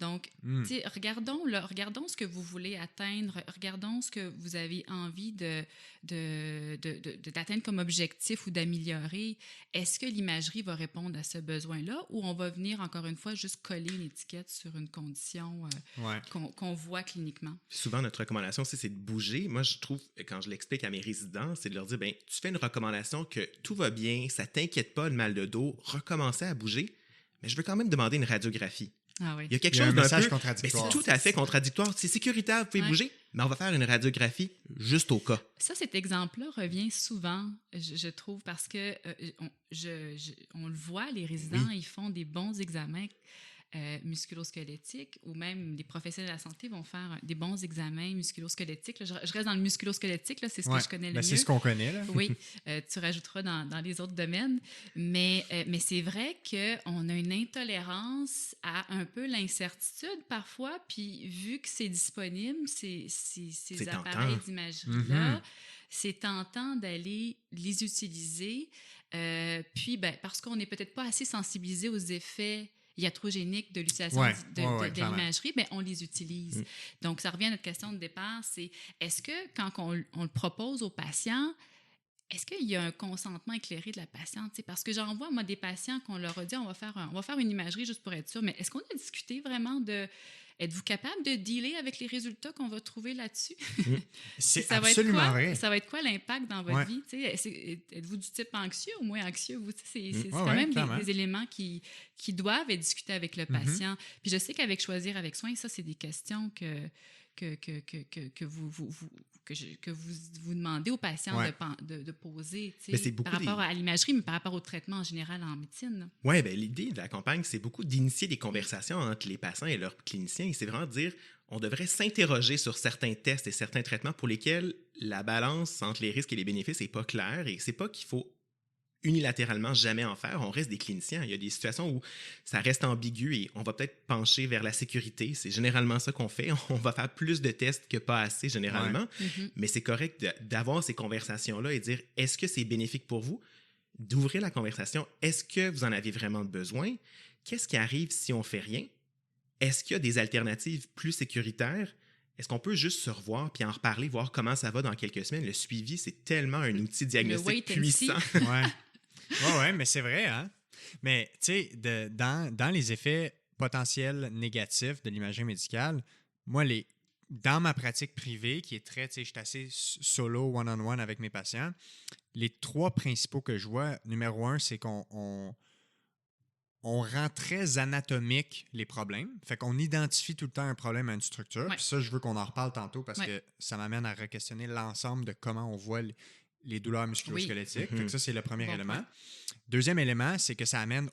Donc, regardons ce que vous voulez atteindre, regardons ce que vous avez envie d'atteindre comme objectif ou d'améliorer. Est-ce que l'imagerie va répondre à ce besoin-là ou on va venir, encore une fois, juste coller une étiquette sur une condition qu'on voit cliniquement? Souvent, notre recommandation, c'est de bouger. Moi, je trouve, quand je l'explique à mes résidents, c'est de leur dire, ben, tu fais une recommandation que tout va bien, ça t'inquiète pas, le mal de dos, recommencer à bouger, mais je veux quand même demander une radiographie. Ah oui. Il y a quelque chose d'un peu contradictoire. Mais c'est tout à fait contradictoire. C'est sécuritaire, vous pouvez bouger, mais on va faire une radiographie juste au cas. Ça, cet exemple-là revient souvent, je trouve, parce que on le voit, les résidents, ils font des bons examens musculo-squelettiques ou même les professionnels de la santé vont faire des bons examens musculo-squelettiques. Là, je reste dans le musculo-squelettique, là, c'est ce que je connais le mieux. C'est ce qu'on connaît. Là. Oui, tu rajouteras dans les autres domaines. Mais c'est vrai qu'on a une intolérance à un peu l'incertitude parfois, puis vu que c'est disponible, ces appareils d'imagerie-là, c'est tentant d'aller les utiliser. Puis, parce qu'on n'est peut-être pas assez sensibilisé aux effets iatrogéniques de l'utilisation de l'imagerie, on les utilise. Donc, ça revient à notre question de départ, c'est est-ce que quand on le propose aux patients, est-ce qu'il y a un consentement éclairé de la patiente? Parce que j'en vois, moi, des patients qu'on leur a dit on va faire une imagerie juste pour être sûr, mais est-ce qu'on a discuté vraiment de... Êtes-vous capable de dealer avec les résultats qu'on va trouver là-dessus? C'est absolument vrai. Ça va être quoi l'impact dans votre vie? Êtes-vous du type anxieux ou moins anxieux? C'est quand même des éléments qui doivent être discutés avec le patient. Puis je sais qu'avec Choisir avec soin, ça, c'est des questions que vous demandez aux patients de poser par rapport à l'imagerie, mais par rapport au traitement en général en médecine. Oui, l'idée de la campagne, c'est beaucoup d'initier des conversations entre les patients et leurs cliniciens. Et c'est vraiment de dire, on devrait s'interroger sur certains tests et certains traitements pour lesquels la balance entre les risques et les bénéfices n'est pas claire. Et c'est pas qu'il faut unilatéralement jamais en faire, on reste des cliniciens. Il y a des situations où ça reste ambigu et on va peut-être pencher vers la sécurité. C'est généralement ça qu'on fait. On va faire plus de tests que pas assez, généralement. Mais c'est correct d'avoir ces conversations-là et dire, est-ce que c'est bénéfique pour vous? D'ouvrir la conversation. Est-ce que vous en avez vraiment besoin? Qu'est-ce qui arrive si on fait rien? Est-ce qu'il y a des alternatives plus sécuritaires? Est-ce qu'on peut juste se revoir puis en reparler, voir comment ça va dans quelques semaines? Le suivi, c'est tellement un outil diagnostique puissant. Oui, mais c'est vrai, hein? Mais, tu sais, dans les effets potentiels négatifs de l'imagerie médicale, moi, dans ma pratique privée, qui est très, tu sais, je suis assez solo, one-on-one avec mes patients, les 3 principaux que je vois, numéro 1, c'est qu'on rend très anatomique les problèmes. Fait qu'on identifie tout le temps un problème à une structure. Puis ça, je veux qu'on en reparle tantôt parce que ça m'amène à re-questionner l'ensemble de comment on voit les douleurs musculo-squelettiques. Fait que ça, c'est le premier élément. Deuxième élément, c'est que ça amène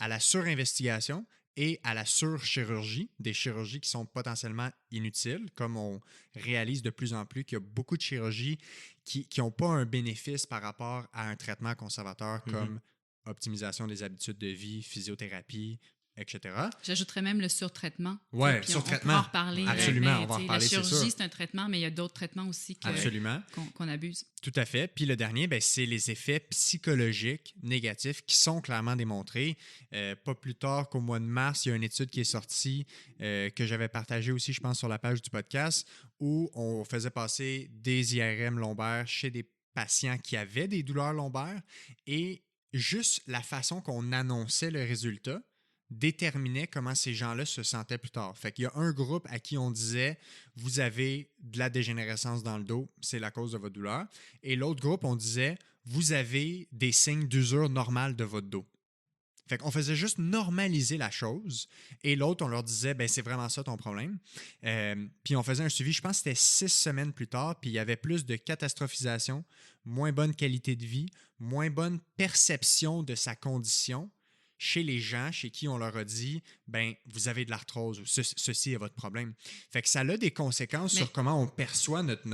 à la surinvestigation et à la surchirurgie, des chirurgies qui sont potentiellement inutiles, comme on réalise de plus en plus qu'il y a beaucoup de chirurgies qui n'ont pas un bénéfice par rapport à un traitement conservateur comme optimisation des habitudes de vie, physiothérapie, etc. J'ajouterais même le surtraitement. Oui, On surtraitement. va en reparler. Absolument, on va en reparler, la chirurgie, c'est un traitement, mais il y a d'autres traitements aussi qu'on abuse. Tout à fait. Puis le dernier, c'est les effets psychologiques négatifs qui sont clairement démontrés. Pas plus tard qu'au mois de mars, il y a une étude qui est sortie que j'avais partagée aussi, je pense, sur la page du podcast, où on faisait passer des IRM lombaires chez des patients qui avaient des douleurs lombaires et juste la façon qu'on annonçait le résultat déterminait comment ces gens-là se sentaient plus tard. Fait qu'il y a un groupe à qui on disait « Vous avez de la dégénérescence dans le dos, c'est la cause de votre douleur. » Et l'autre groupe, on disait « Vous avez des signes d'usure normale de votre dos. » Fait qu'on faisait juste normaliser la chose et l'autre, on leur disait, ben c'est vraiment ça ton problème. Puis on faisait un suivi, je pense que c'était 6 semaines plus tard, puis il y avait plus de catastrophisation, moins bonne qualité de vie, moins bonne perception de sa condition chez les gens chez qui on leur a dit, ben vous avez de l'arthrose ou ceci est votre problème. Fait que ça a des conséquences sur comment on perçoit notre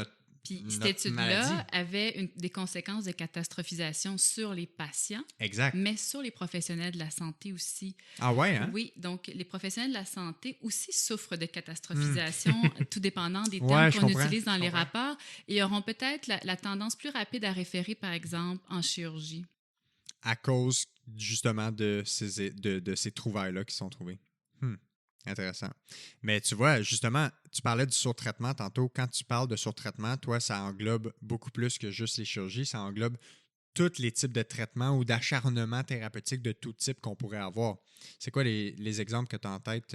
Puis cette maladie. étude-là avait des conséquences de catastrophisation sur les patients, Exact. mais sur les professionnels de la santé aussi. Ah ouais, hein? Oui, donc les professionnels de la santé aussi souffrent de catastrophisation, tout dépendant des termes Ouais, je qu'on comprends, utilise dans je les comprends. rapports, et auront peut-être la tendance plus rapide à référer, par exemple, en chirurgie. À cause justement de ces trouvailles-là qui sont trouvées. Intéressant. Mais tu vois, justement, tu parlais du surtraitement tantôt. Quand tu parles de surtraitement, toi, ça englobe beaucoup plus que juste les chirurgies. Ça englobe tous les types de traitements ou d'acharnements thérapeutiques de tout type qu'on pourrait avoir. C'est quoi les exemples que tu as en tête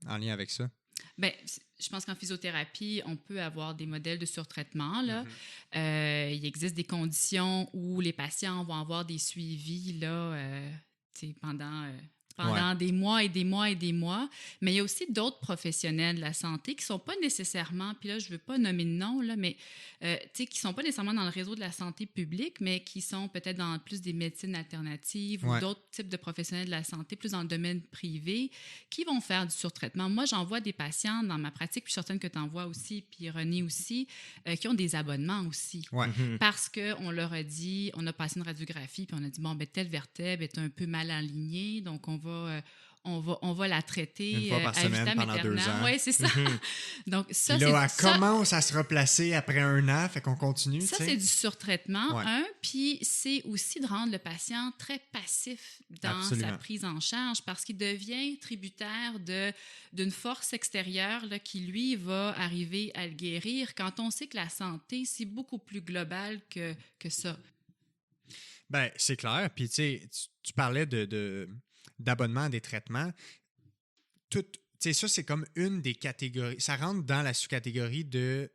en lien avec ça? Bien, je pense qu'en physiothérapie, on peut avoir des modèles de surtraitement. Là. Il existe des conditions où les patients vont avoir des suivis là, pendant des mois et des mois et des mois. Mais il y a aussi d'autres professionnels de la santé qui ne sont pas nécessairement, puis là, je ne veux pas nommer de nom, là, mais qui ne sont pas nécessairement dans le réseau de la santé publique, mais qui sont peut-être dans plus des médecines alternatives ou d'autres types de professionnels de la santé, plus dans le domaine privé, qui vont faire du surtraitement. Moi, j'en vois des patients dans ma pratique, puis je suis certaine que tu en vois aussi, puis René aussi, qui ont des abonnements aussi. Ouais. Parce qu'on leur a dit, on a passé une radiographie, puis on a dit, bon, ben, telle vertèbre est un peu mal alignée, donc on va la traiter une fois par semaine pendant 2 ans. Oui, c'est ça. Donc, ça, puis là, elle commence à se replacer après 1 an, fait qu'on continue. Ça, c'est du surtraitement, puis c'est aussi de rendre le patient très passif dans sa prise en charge parce qu'il devient tributaire d'une force extérieure là, qui, lui, va arriver à le guérir quand on sait que la santé, c'est beaucoup plus global que ça. Bien, c'est clair. Puis, tu sais, tu parlais d'abonnement à des traitements. Ça, c'est comme une des catégories. Ça rentre dans la sous-catégorie de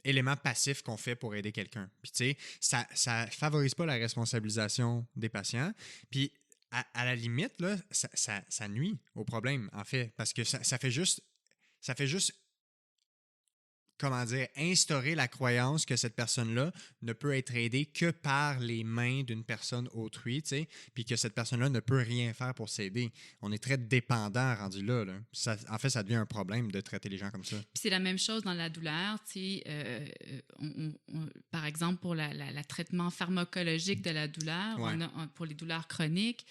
éléments passifs qu'on fait pour aider quelqu'un. Puis, tu sais, ça favorise pas la responsabilisation des patients. Puis, à la limite, là, ça nuit au problème, en fait, parce que ça fait juste comment dire, instaurer la croyance que cette personne-là ne peut être aidée que par les mains d'une personne autrui, tu sais, puis que cette personne-là ne peut rien faire pour s'aider. On est très dépendant rendu là. En fait, ça devient un problème de traiter les gens comme ça. Puis c'est la même chose dans la douleur, tu sais, par exemple, pour le traitement pharmacologique de la douleur, pour les douleurs chroniques,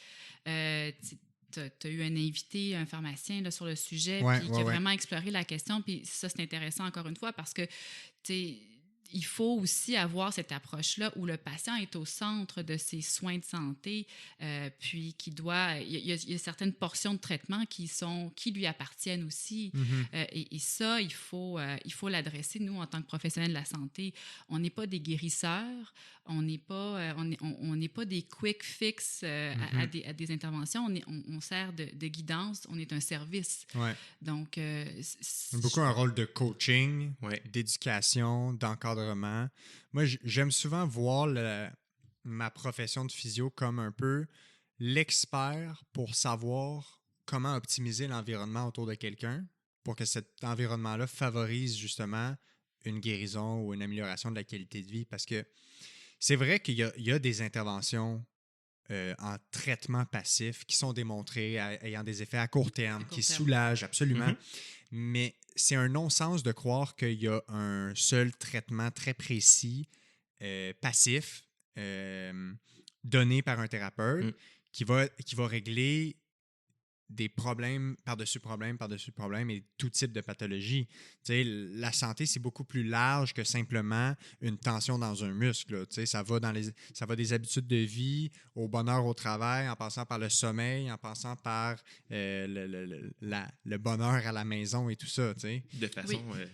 tu as eu un invité, un pharmacien là, sur le sujet, qui a vraiment exploré la question. Puis ça, c'est intéressant encore une fois parce que, tu sais, il faut aussi avoir cette approche-là où le patient est au centre de ses soins de santé, puis il y a certaines portions de traitement qui lui appartiennent aussi. Et ça, il faut l'adresser. Nous, en tant que professionnels de la santé, on n'est pas des guérisseurs, on n'est pas des quick fix à des interventions. On sert de guidance, on est un service. Donc, beaucoup un rôle de coaching, d'éducation, d'encadrement. Moi, j'aime souvent voir ma profession de physio comme un peu l'expert pour savoir comment optimiser l'environnement autour de quelqu'un pour que cet environnement-là favorise justement une guérison ou une amélioration de la qualité de vie. Parce que c'est vrai qu'il y a des interventions en traitement passif qui sont démontrées ayant des effets à court terme, qui soulagent absolument. Mais c'est un non-sens de croire qu'il y a un seul traitement très précis, passif, donné par un thérapeute qui va régler des problèmes par-dessus problèmes par-dessus problèmes et tout type de pathologie. Tu sais, la santé, c'est beaucoup plus large que simplement une tension dans un muscle. Tu sais, ça va des habitudes de vie au bonheur au travail, en passant par le sommeil, en passant par le bonheur à la maison et tout ça. Tu sais. De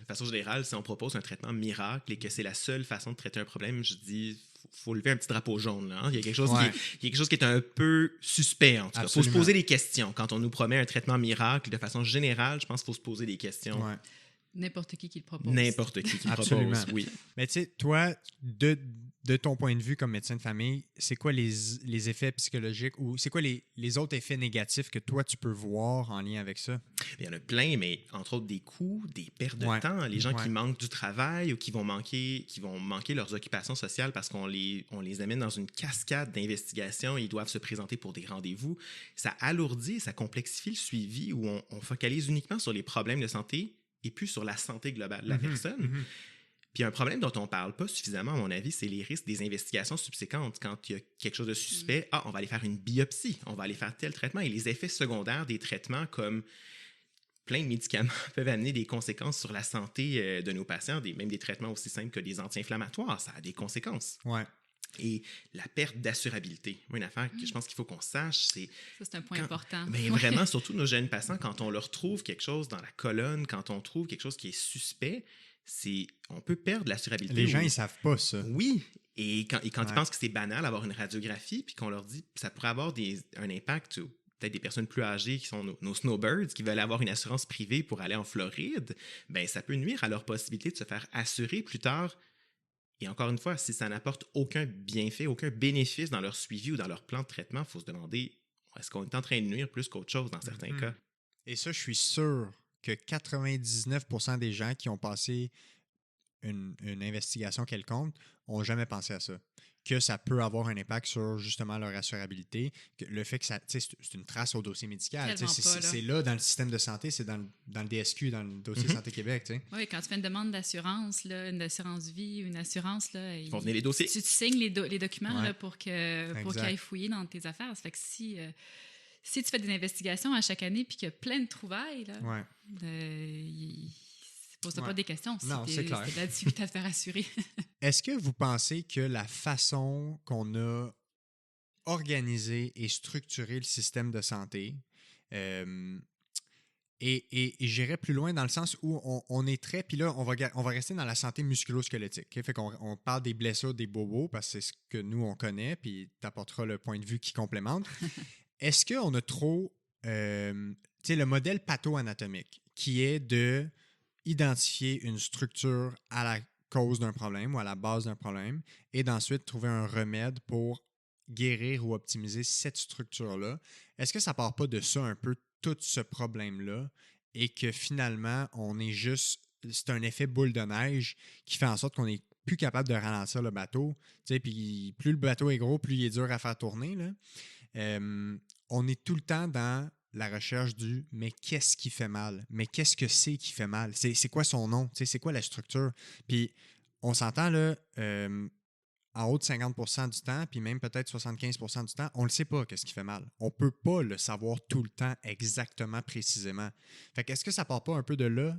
façon générale, si on propose un traitement miracle et que c'est la seule façon de traiter un problème, je dis... faut lever un petit drapeau jaune. Là, hein? Il y a quelque chose qui est un peu suspect, en tout cas. Il faut se poser des questions. Quand on nous promet un traitement miracle, de façon générale, je pense qu'il faut se poser des questions. N'importe qui le propose. N'importe qui le propose, oui. Mais tu sais, toi, de ton point de vue comme médecin de famille, c'est quoi les effets psychologiques ou c'est quoi les autres effets négatifs que toi, tu peux voir en lien avec ça? Il y en a plein, mais entre autres des coûts, des pertes de Ouais. temps, les gens Ouais. qui manquent du travail ou qui vont manquer leurs occupations sociales parce qu'on les amène dans une cascade d'investigations, ils doivent se présenter pour des rendez-vous. Ça alourdit, ça complexifie le suivi où on focalise uniquement sur les problèmes de santé et plus sur la santé globale de la personne. Puis un problème dont on ne parle pas suffisamment, à mon avis, c'est les risques des investigations subséquentes. Quand il y a quelque chose de suspect, on va aller faire une biopsie, on va aller faire tel traitement. Et les effets secondaires des traitements, comme plein de médicaments, peuvent amener des conséquences sur la santé de nos patients, même des traitements aussi simples que des anti-inflammatoires. Ça a des conséquences. Ouais. Et la perte d'assurabilité. Moi, une affaire que je pense qu'il faut qu'on sache, c'est... Ça, c'est un point important. Mais vraiment, surtout nos jeunes patients, quand on leur trouve quelque chose dans la colonne, quand on trouve quelque chose qui est suspect, on peut perdre l'assurabilité. Les gens, ils savent pas ça. Oui. Et quand ils pensent que c'est banal d'avoir une radiographie, puis qu'on leur dit que ça pourrait avoir un impact, peut-être des personnes plus âgées qui sont nos snowbirds, qui veulent avoir une assurance privée pour aller en Floride, ben ça peut nuire à leur possibilité de se faire assurer plus tard. Et encore une fois, si ça n'apporte aucun bienfait, aucun bénéfice dans leur suivi ou dans leur plan de traitement, il faut se demander, est-ce qu'on est en train de nuire plus qu'autre chose dans certains cas? Et ça, je suis sûr que 99% des gens qui ont passé une investigation quelconque n'ont jamais pensé à ça. Que ça peut avoir un impact sur justement leur assurabilité. Que le fait que c'est une trace au dossier médical. C'est là dans le système de santé, c'est dans le DSQ, dans le dossier Santé Québec. T'sais. Oui, quand tu fais une demande d'assurance, une assurance vie, une assurance, ils font venir les dossiers. Tu signes les documents là, pour qu'ils aillent fouiller dans tes affaires. Ça fait que si tu fais des investigations à chaque année puis qu'il y a plein de trouvailles, là, pose-toi pas des questions. Non, c'est clair. C'est de la difficulté à te faire assurer. Est-ce que vous pensez que la façon qu'on a organisé et structuré le système de santé, et j'irais plus loin dans le sens où on est très... Puis là, on va rester dans la santé musculo-squelettique. Okay? Fait qu'on parle des blessures, des bobos, parce que c'est ce que nous, on connaît, puis tu apporteras le point de vue qui complémente. Est-ce qu'on a trop... le modèle patho-anatomique, qui est de identifier une structure à la cause d'un problème ou à la base d'un problème et d'ensuite trouver un remède pour guérir ou optimiser cette structure-là. Est-ce que ça part pas de ça un peu, tout ce problème-là, et que finalement, c'est un effet boule de neige qui fait en sorte qu'on n'est plus capable de ralentir le bateau. Puis plus le bateau est gros, plus il est dur à faire tourner. Là. On est tout le temps dans la recherche du « mais qu'est-ce qui fait mal? Mais qu'est-ce que c'est qui fait mal? C'est quoi son nom? C'est quoi la structure? » Puis on s'entend là, en haut de 50% du temps, puis même peut-être 75% du temps, on ne le sait pas qu'est-ce qui fait mal. On ne peut pas le savoir tout le temps exactement, précisément. Fait qu'est-ce que ça part pas un peu de là,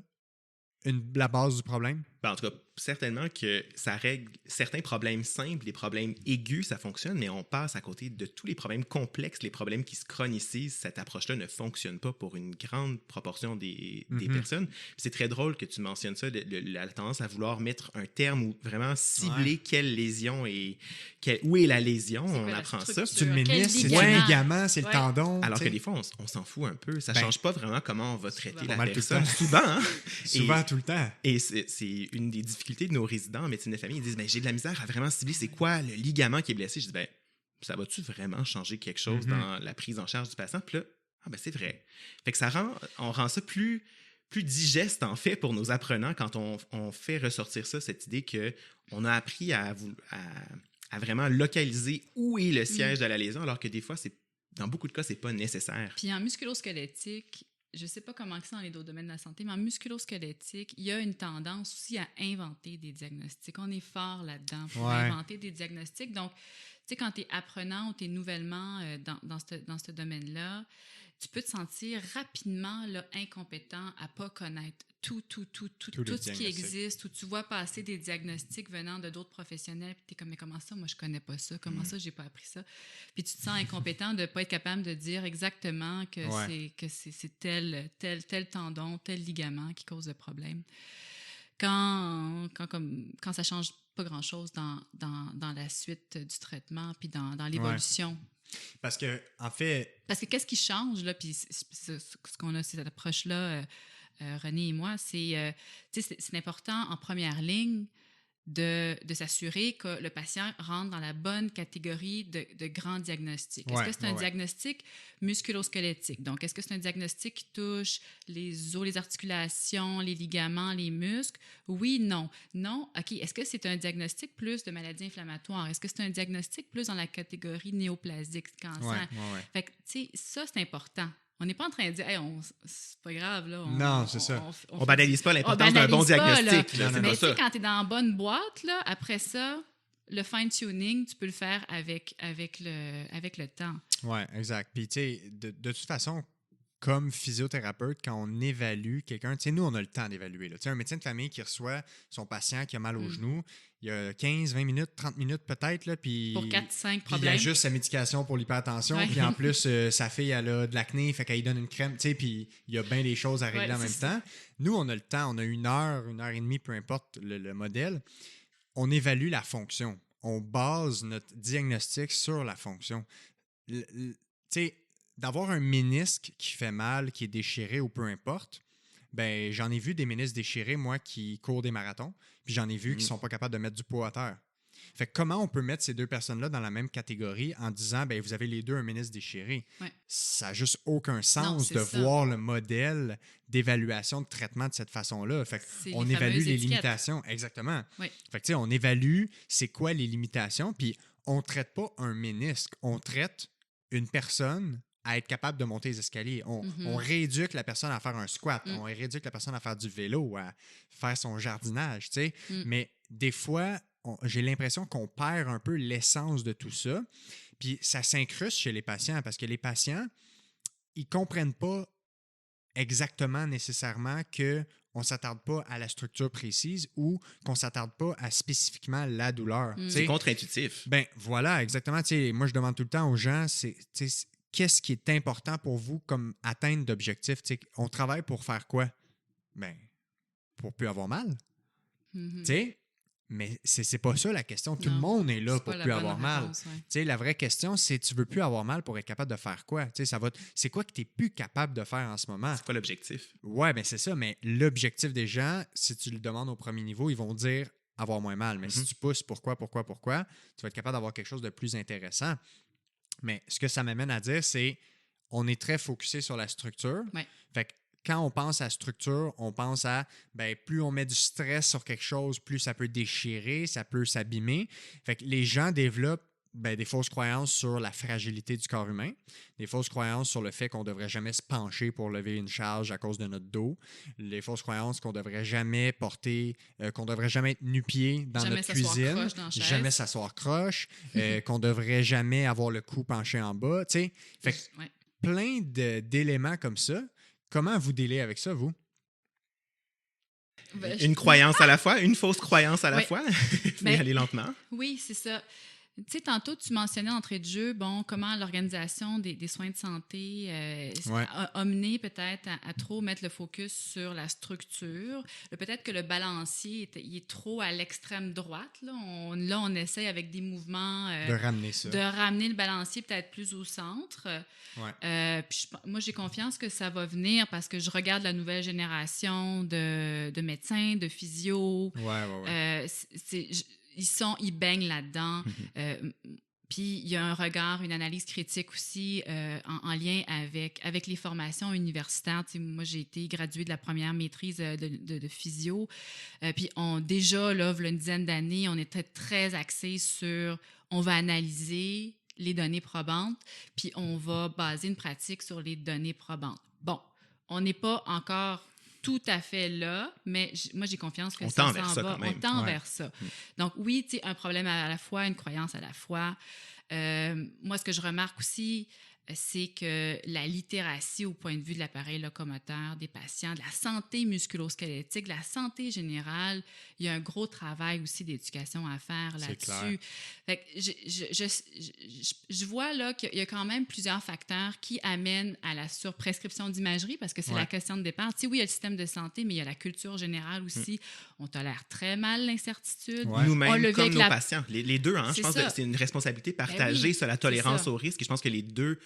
la base du problème? En tout cas, certainement que ça règle certains problèmes simples, les problèmes aigus, ça fonctionne, mais on passe à côté de tous les problèmes complexes, les problèmes qui se chronicisent. Cette approche-là ne fonctionne pas pour une grande proportion des personnes. Puis c'est très drôle que tu mentionnes ça, la tendance à vouloir mettre un terme ou vraiment cibler quelle lésion et où est la lésion. On apprend ça. C'est une ménisque, c'est le ligament, c'est le tendon. Alors que des fois, on s'en fout un peu. Ça ne change pas vraiment comment on va traiter la personne. Souvent, hein? Souvent, tout le temps. Et c'est une des difficultés de nos résidents en médecine de famille. Ils disent j'ai de la misère à vraiment cibler c'est quoi le ligament qui est blessé. Je dis ça va-tu vraiment changer quelque chose dans la prise en charge du patient? Puis là, c'est vrai. Fait que on rend ça plus digeste en fait pour nos apprenants quand on fait ressortir ça, cette idée qu'on a appris à vraiment localiser où est le siège de la lésion, alors que des fois, dans beaucoup de cas, c'est pas nécessaire. Puis en musculo-squelettique, je ne sais pas comment c'est dans les autres domaines de la santé, mais en musculo-squelettique, il y a une tendance aussi à inventer des diagnostics. On est fort là-dedans pour inventer des diagnostics. Donc, tu sais, quand tu es apprenant ou tu es nouvellement dans ce domaine-là, tu peux te sentir rapidement là, incompétent à ne pas connaître tout ce qui existe, où tu vois passer des diagnostics venant de d'autres professionnels, puis tu es comme, mais comment ça, moi, je connais pas ça, comment ça, j'ai pas appris ça. Puis tu te sens incompétent de ne pas être capable de dire exactement que c'est tel tendon, tel ligament qui cause le problème. Quand ça change pas grand-chose dans la suite du traitement, puis dans l'évolution. Parce que, en fait... Parce que qu'est-ce qui change, là, puis ce qu'on a, cette approche-là, René et moi, c'est important en première ligne de s'assurer que le patient rentre dans la bonne catégorie de grands diagnostics. Est-ce que c'est un diagnostic musculo-squelettique? Donc, est-ce que c'est un diagnostic qui touche les os, les articulations, les ligaments, les muscles? Oui, non. Non, OK. Est-ce que c'est un diagnostic plus de maladies inflammatoires? Est-ce que c'est un diagnostic plus dans la catégorie néoplasique, cancer? Fait que, tu sais, ça, c'est important. On n'est pas en train de dire, hey, c'est pas grave, là. Non, c'est ça. On banalise pas l'importance d'un bon diagnostic. Mais tu sais, quand tu es dans la bonne boîte, là, après ça, le fine-tuning, tu peux le faire avec le temps. Oui, exact. Puis, tu sais, de toute façon, comme physiothérapeute, quand on évalue quelqu'un, tu sais, nous, on a le temps d'évaluer. Tu sais, un médecin de famille qui reçoit son patient qui a mal au genou, il y a 15, 20 minutes, 30 minutes peut-être, là, puis... Pour 4-5 problèmes. Il a juste sa médication pour l'hypertension, puis en plus, sa fille, elle a de l'acné, fait qu'elle lui donne une crème, tu sais, puis il y a bien des choses à régler en même temps. Nous, on a le temps, on a 1 heure et demie, peu importe le modèle. On évalue la fonction. On base notre diagnostic sur la fonction. Tu sais, d'avoir un ménisque qui fait mal, qui est déchiré ou peu importe, ben j'en ai vu des ménisques déchirés, moi, qui courent des marathons, puis j'en ai vu qui ne sont pas capables de mettre du poids à terre. Fait que comment on peut mettre ces deux personnes-là dans la même catégorie en disant, ben vous avez les deux un ménisque déchiré? Ça n'a juste aucun sens voir le modèle d'évaluation de traitement de cette façon-là. Fait qu'on évalue les limitations. Exactement. Fait que tu sais, on évalue c'est quoi les limitations, puis on ne traite pas un ménisque, on traite une personne à être capable de monter les escaliers. On rééduque la personne à faire un squat, on rééduque la personne à faire du vélo, à faire son jardinage, tu sais. Mais des fois, j'ai l'impression qu'on perd un peu l'essence de tout ça. Puis ça s'incruste chez les patients parce que les patients, ils ne comprennent pas exactement nécessairement qu'on ne s'attarde pas à la structure précise ou qu'on ne s'attarde pas à spécifiquement la douleur. C'est contre-intuitif. Ben voilà, exactement. T'sais, moi, je demande tout le temps aux gens, qu'est-ce qui est important pour vous comme atteinte d'objectifs? On travaille pour faire quoi? Ben, pour plus avoir mal. Tu sais? Mais c'est pas ça la question. Tout le monde est là pour plus avoir mal. La vraie question, c'est tu veux plus avoir mal pour être capable de faire quoi? C'est quoi que tu n'es plus capable de faire en ce moment? C'est quoi l'objectif? Oui, ben c'est ça. Mais l'objectif des gens, si tu le demandes au premier niveau, ils vont dire avoir moins mal. Mais si tu pousses pourquoi, tu vas être capable d'avoir quelque chose de plus intéressant. Mais ce que ça m'amène à dire, c'est on est très focusé sur la structure. Fait que quand on pense à structure, on pense à plus on met du stress sur quelque chose, plus ça peut déchirer, ça peut s'abîmer. Fait que les gens développent des fausses croyances sur la fragilité du corps humain, des fausses croyances sur le fait qu'on ne devrait jamais se pencher pour lever une charge à cause de notre dos, les fausses croyances qu'on ne devrait jamais porter, qu'on ne devrait jamais être nu-pied dans jamais notre cuisine, jamais s'asseoir croche, qu'on ne devrait jamais avoir le cou penché en bas. Fait que plein d'éléments comme ça. Comment vous délez avec ça, vous? Une croyance à la fois, une fausse croyance à la fois. Il faut y aller lentement. Oui, c'est ça. Tu sais, tantôt, tu mentionnais d'entrée de jeu, comment l'organisation des soins de santé a mené peut-être à trop mettre le focus sur la structure. Peut-être que le balancier, il est trop à l'extrême droite. Là, on essaie avec des mouvements de ramener ça. De ramener le balancier peut-être plus au centre. Puis moi, j'ai confiance que ça va venir parce que je regarde la nouvelle génération de médecins, de physio. Ils baignent là-dedans. Puis il y a un regard, une analyse critique aussi en lien avec les formations universitaires. Tu sais, moi, j'ai été graduée de la première maîtrise de physio. Puis déjà, là, il y a une dizaine d'années, on était très axés sur on va analyser les données probantes, puis on va baser une pratique sur les données probantes. Bon, on n'est pas encore tout à fait là, mais moi, j'ai confiance que ça s'en va. On tend vers ça. Donc, oui, tu sais, un problème à la fois, une croyance à la fois. Moi, ce que je remarque aussi, c'est que la littératie au point de vue de l'appareil locomoteur des patients, de la santé musculo-squelettique, de la santé générale, il y a un gros travail aussi d'éducation à faire là-dessus. Fait que je vois là qu'il y a quand même plusieurs facteurs qui amènent à la surprescription d'imagerie parce que c'est la question de départ. Tu sais, oui, il y a le système de santé, mais il y a la culture générale aussi. On tolère très mal l'incertitude. Nous-mêmes, comme nos patients. Les deux, je pense que c'est une responsabilité partagée sur la tolérance au risque. Et je pense que les deux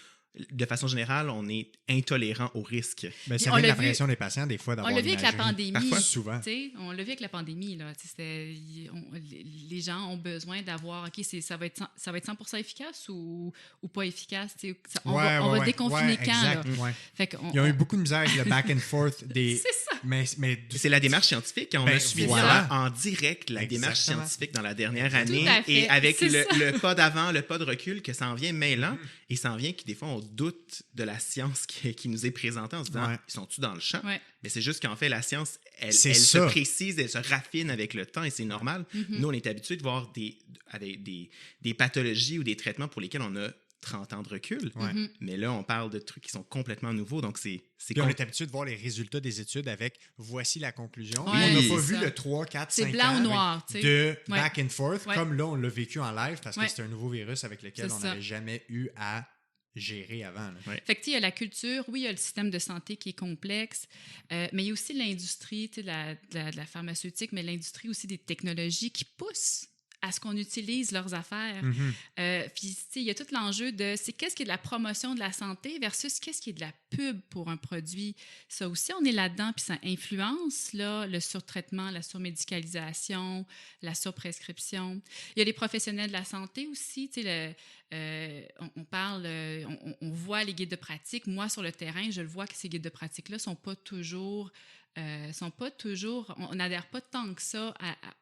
de façon générale, on est intolérant au risque. Ben, Puis ça on vient de l'a la vu- pression des patients, des fois, On d'avoir l'a vu avec la une AG. pandémie. Parfois. Souvent. Tu sais, on l'a vu avec la pandémie. Là, tu sais, les gens ont besoin d'avoir, OK, ça va être 100% efficace ou pas efficace. Tu sais, on va déconfiner quand. Exact, Là. ouais. Fait qu'on- Ils ont eu beaucoup de misère avec le back and forth des. C'est ça. Mais C'est la démarche scientifique. On Ben, a suivi voilà. ça en direct, la démarche Exactement. scientifique dans la dernière année. à fait. Et avec C'est ça. le pas d'avant, le pas de recul, que ça en vient mêlant. Et ça en vient que des fois, on doute de la science qui nous est présentée en se disant, Ouais. ils sont-tous dans le champ? Ouais. Mais c'est juste qu'en fait, la science, elle C'est se ça. précise, elle se raffine avec le temps et c'est normal. Nous, on est habitués de voir des pathologies ou des traitements pour lesquels on a 30 ans de recul. Ouais. Mais là, on parle de trucs qui sont complètement nouveaux. Donc, c'est Puis on est habitué de voir les résultats des études avec voici la conclusion. Ouais, on n'a pas c'est vu ça. le 3, 4, C'est 5 blanc ans ou noir, tu sais. de Ouais. back and forth, Ouais. comme là, on l'a vécu en live parce que Ouais. c'est un nouveau virus avec lequel C'est on ça. n'avait jamais eu à gérer avant. Là. Ouais. Fait que, tu sais, il y a la culture, oui, il y a le système de santé qui est complexe, mais il y a aussi l'industrie, tu sais, de la pharmaceutique, mais l'industrie aussi des technologies qui poussent à ce qu'on utilise leurs affaires. Mhm. Puis, tu sais, il y a tout l'enjeu de c'est qu'est-ce qui est de la promotion de la santé versus qu'est-ce qui est de la pub pour un produit. Ça aussi, on est là-dedans, puis ça influence là, le surtraitement, la surmédicalisation, la surprescription. Il y a les professionnels de la santé aussi, tu sais, on parle, on voit les guides de pratique. Moi, sur le terrain, je le vois que ces guides de pratique-là sont pas toujours, on n'adhère pas tant que ça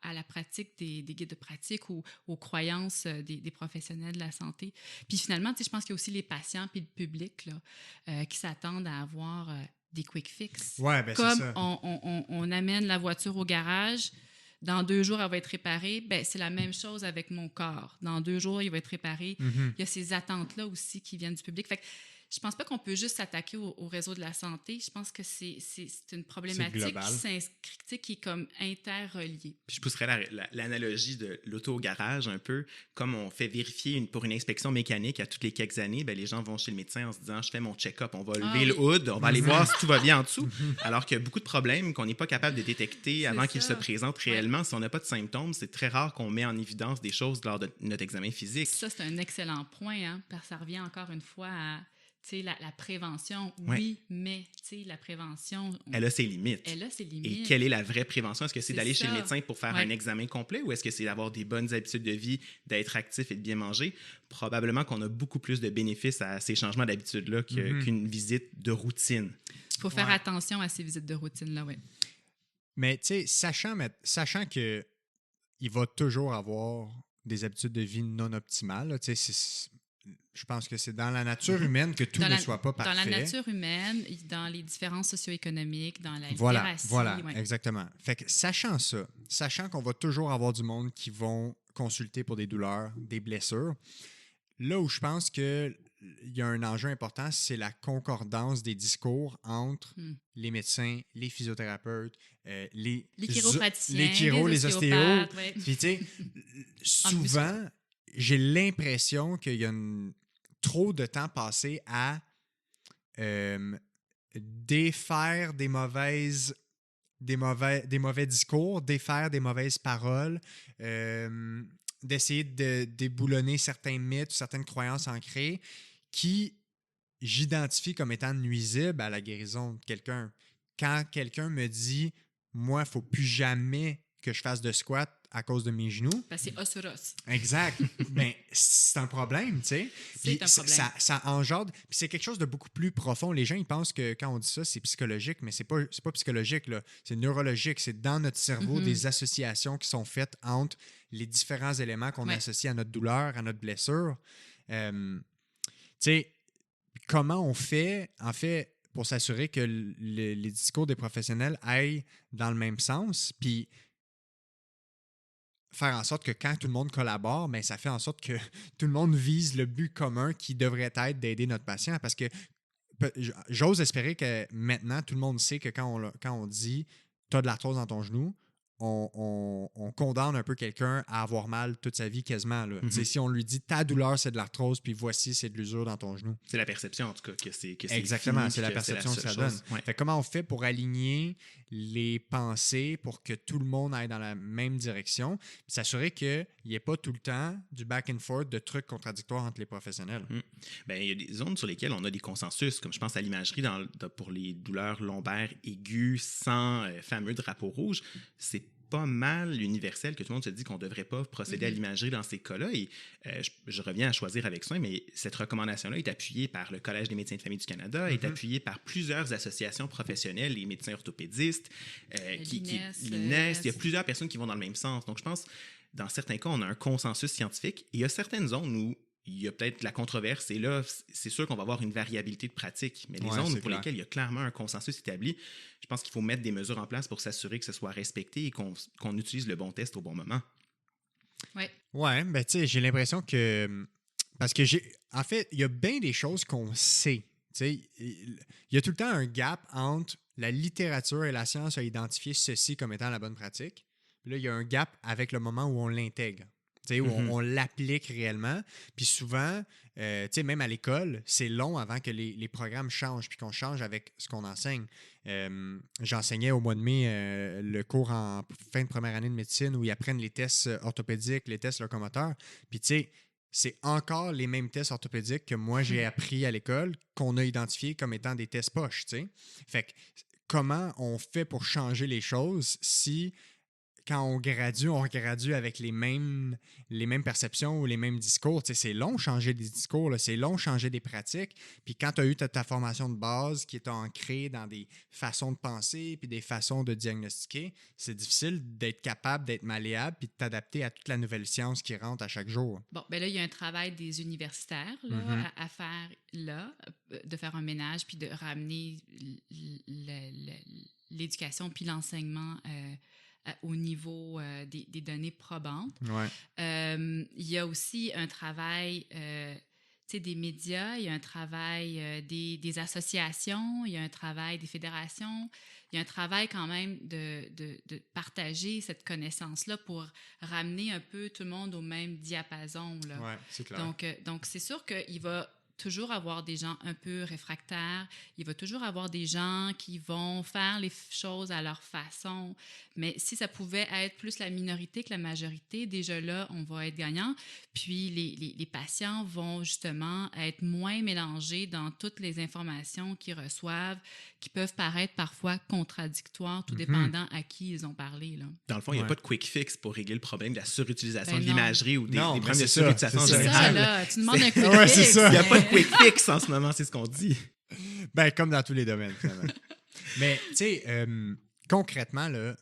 à la pratique des guides de pratique ou aux croyances des professionnels de la santé. Puis finalement, tu sais, je pense qu'il y a aussi les patients puis le public là, qui s'attendent à avoir des quick fix. Ouais, ben c'est Comme ça. on amène la voiture au garage, dans 2 jours, elle va être réparée. Ben, c'est la même chose avec mon corps. Dans 2 jours, il va être réparé. Mhm. Il y a ces attentes-là aussi qui viennent du public. Fait que je pense pas qu'on peut juste s'attaquer au réseau de la santé. Je pense que c'est une problématique global. qui s'inscrit, tu sais, qui est comme interreliée. Puis je pousserais l'analogie de l'auto au garage un peu, comme on fait vérifier pour une inspection mécanique à toutes les quelques années, ben les gens vont chez le médecin en se disant je fais mon check-up, on va lever le hood, on va aller voir si tout va bien en dessous, alors qu'il y a beaucoup de problèmes qu'on n'est pas capable de détecter avant qu'ils se présentent réellement. Si on n'a pas de symptômes, c'est très rare qu'on met en évidence des choses lors de notre examen physique. Ça, c'est un excellent point, hein, parce que ça revient encore une fois à tu sais, la prévention. Ouais. Oui, mais tu sais, la prévention, Elle a ses limites. elle a ses Et limites. quelle est la vraie prévention? Est-ce que c'est C'est d'aller chez le ça. médecin pour faire Ouais. un examen complet ou est-ce que c'est d'avoir des bonnes habitudes de vie, d'être actif et de bien manger? Probablement qu'on a beaucoup plus de bénéfices à ces changements d'habitude-là qu'une visite de routine. Il faut faire Ouais. attention à ces visites de routine-là, oui. Mais tu sais, sachant que il va toujours avoir des habitudes de vie non optimales, là, tu sais, je pense que c'est dans la nature humaine que tout ne soit pas parfait. Dans la nature humaine, dans les différences socio-économiques, dans la Voilà, littératie. voilà, ouais. exactement. Fait que sachant ça, sachant qu'on va toujours avoir du monde qui vont consulter pour des douleurs, des blessures, là où je pense qu'il y a un enjeu important, c'est la concordance des discours entre les médecins, les physiothérapeutes, les chiropraticiens, les chiros, les ostéos. ostéopathes, ouais. Puis tu sais, souvent, j'ai l'impression qu'il y a trop de temps passé à défaire des mauvais discours, défaire des mauvaises paroles, d'essayer de déboulonner certains mythes, certaines croyances ancrées qui j'identifie comme étant nuisibles à la guérison de quelqu'un. Quand quelqu'un me dit « Moi, il ne faut plus jamais que je fasse de squat à cause de mes genoux. » Parce que c'est os sur os. Exact. Ben, c'est un problème, tu sais. C'est Puis un problème. ça engendre. Puis c'est quelque chose de beaucoup plus profond. Les gens, ils pensent que quand on dit ça, c'est psychologique, mais c'est pas psychologique, là. C'est neurologique. C'est dans notre cerveau des associations qui sont faites entre les différents éléments qu'on associe à notre douleur, à notre blessure. Tu sais, comment on fait, en fait, pour s'assurer que les discours des professionnels aillent dans le même sens, puis faire en sorte que quand tout le monde collabore, ben, ça fait en sorte que tout le monde vise le but commun qui devrait être d'aider notre patient. Parce que j'ose espérer que maintenant, tout le monde sait que quand on dit « tu as de l'arthrose dans ton genou », on condamne un peu quelqu'un à avoir mal toute sa vie quasiment. Là. Si on lui dit ta douleur, c'est de l'arthrose, puis voici, c'est de l'usure dans ton genou. C'est la perception, en tout cas, que c'est Exactement, fini, c'est la perception que ça donne. Ouais. Fait, comment on fait pour aligner les pensées pour que tout le monde aille dans la même direction, puis s'assurer qu'il n'y ait pas tout le temps du back and forth de trucs contradictoires entre les professionnels? Il y a des zones sur lesquelles on a des consensus, comme je pense à l'imagerie pour les douleurs lombaires aiguës sans fameux drapeau rouge. C'est pas mal universel que tout le monde se dit qu'on ne devrait pas procéder à l'imagerie dans ces cas-là. Et je reviens à Choisir avec soin, mais cette recommandation-là est appuyée par le Collège des médecins de famille du Canada, est appuyée par plusieurs associations professionnelles, les médecins orthopédistes, l'INES. Il y a plusieurs personnes qui vont dans le même sens. Donc, je pense, dans certains cas, on a un consensus scientifique. Et il y a certaines zones où il y a peut-être la controverse, et là, c'est sûr qu'on va avoir une variabilité de pratique. Mais les zones pour lesquelles il y a clairement un consensus établi, je pense qu'il faut mettre des mesures en place pour s'assurer que ce soit respecté et qu'on utilise le bon test au bon moment. Oui. Ouais, ben tu sais, j'ai l'impression que... Parce que en fait, il y a bien des choses qu'on sait. Tu sais, il y a tout le temps un gap entre la littérature et la science a identifié ceci comme étant la bonne pratique. Puis là, il y a un gap avec le moment où on l'intègre. Où on l'applique réellement. Puis souvent, même à l'école, c'est long avant que les programmes changent puis qu'on change avec ce qu'on enseigne. J'enseignais au mois de mai le cours en fin de première année de médecine où ils apprennent les tests orthopédiques, les tests locomoteurs. Puis tu sais, c'est encore les mêmes tests orthopédiques que moi j'ai appris à l'école qu'on a identifiés comme étant des tests poches. T'sais. Fait que comment on fait pour changer les choses si... Quand on gradue avec les mêmes perceptions ou les mêmes discours. Tu sais, c'est long changer des discours, là, c'est long changer des pratiques. Puis quand tu as eu ta formation de base qui est ancrée dans des façons de penser puis des façons de diagnostiquer, c'est difficile d'être capable d'être malléable puis de t'adapter à toute la nouvelle science qui rentre à chaque jour. Bon, ben là, il y a un travail des universitaires là, à faire là, de faire un ménage puis de ramener l'éducation puis l'enseignement au niveau des données probantes. Ouais. Il y a aussi un travail des médias, il y a un travail des associations, il y a un travail des fédérations, il y a un travail quand même de partager cette connaissance-là pour ramener un peu tout le monde au même diapason. Oui, c'est clair. Donc, c'est sûr qu'il va toujours avoir des gens un peu réfractaires. Il va toujours avoir des gens qui vont faire les choses à leur façon. Mais si ça pouvait être plus la minorité que la majorité, déjà là, on va être gagnant. Puis les patients vont justement être moins mélangés dans toutes les informations qu'ils reçoivent, qui peuvent paraître parfois contradictoires, tout dépendant à qui ils ont parlé. Là. Dans le fond, il n'y a pas de quick fix pour régler le problème de la surutilisation de non. l'imagerie ou des problèmes de ça, surutilisation c'est générale. ça, là. Tu demandes un quick Ouais, fix. c'est ça. Il n'y a pas de quick fix en ce moment, c'est ce qu'on dit. Ben, comme dans tous les domaines, finalement. Mais, tu sais, concrètement, là,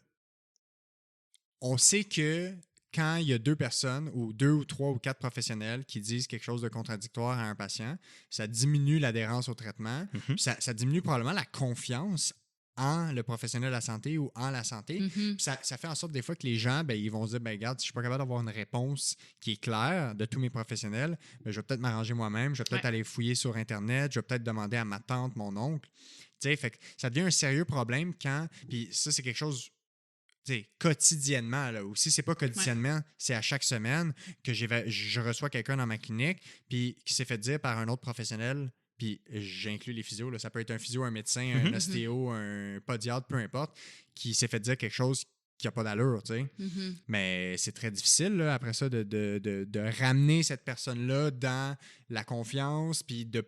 on sait que quand il y a deux personnes, ou 2 ou 3 ou 4 professionnels qui disent quelque chose de contradictoire à un patient, ça diminue l'adhérence au traitement, ça diminue probablement la confiance en le professionnel de la santé ou en la santé. Ça fait en sorte des fois que les gens, ben, ils vont se dire, ben, regarde, si je ne suis pas capable d'avoir une réponse qui est claire de tous mes professionnels, ben, je vais peut-être m'arranger moi-même, je vais peut-être aller fouiller sur Internet, je vais peut-être demander à ma tante, mon oncle. Tu sais, fait que ça devient un sérieux problème quand, puis ça, c'est quelque chose quotidiennement, là, ou si c'est pas quotidiennement, c'est à chaque semaine que je reçois quelqu'un dans ma clinique puis qui s'est fait dire par un autre professionnel, puis j'inclus les physios, là, ça peut être un physio, un médecin, un ostéo, un podiatre, peu importe, qui s'est fait dire quelque chose qui n'a pas d'allure, tu sais. Mais c'est très difficile, là, après ça, de ramener cette personne-là dans la confiance puis de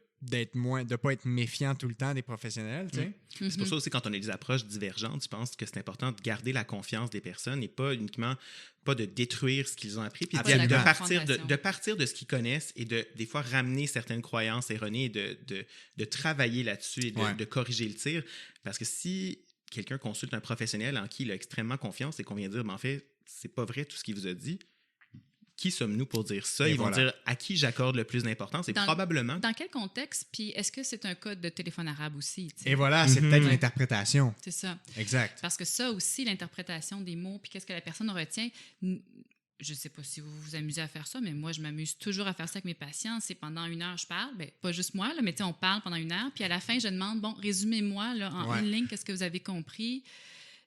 pas être méfiant tout le temps des professionnels, tu sais. C'est pour ça aussi, quand on a des approches divergentes, je pense que c'est important de garder la confiance des personnes et pas uniquement de détruire ce qu'ils ont appris, puis de partir de ce qu'ils connaissent et des fois ramener certaines croyances erronées et de travailler là-dessus et de corriger le tir. Parce que si quelqu'un consulte un professionnel en qui il a extrêmement confiance et qu'on vient dire, en fait, c'est pas vrai tout ce qu'il vous a dit, qui sommes-nous pour dire ça? Ils vont dire à qui j'accorde le plus d'importance et probablement... Dans quel contexte? Puis est-ce que c'est un code de téléphone arabe aussi? T'sais? Et voilà, c'est peut-être l'interprétation. C'est ça. Exact. Parce que ça aussi, l'interprétation des mots, puis qu'est-ce que la personne retient... Je ne sais pas si vous vous amusez à faire ça, mais moi, je m'amuse toujours à faire ça avec mes patients. C'est pendant 1 heure, je parle. Bien, pas juste moi, là, mais on parle pendant 1 heure. Puis à la fin, je demande, bon, résumez-moi là, en une ligne, qu'est-ce que vous avez compris?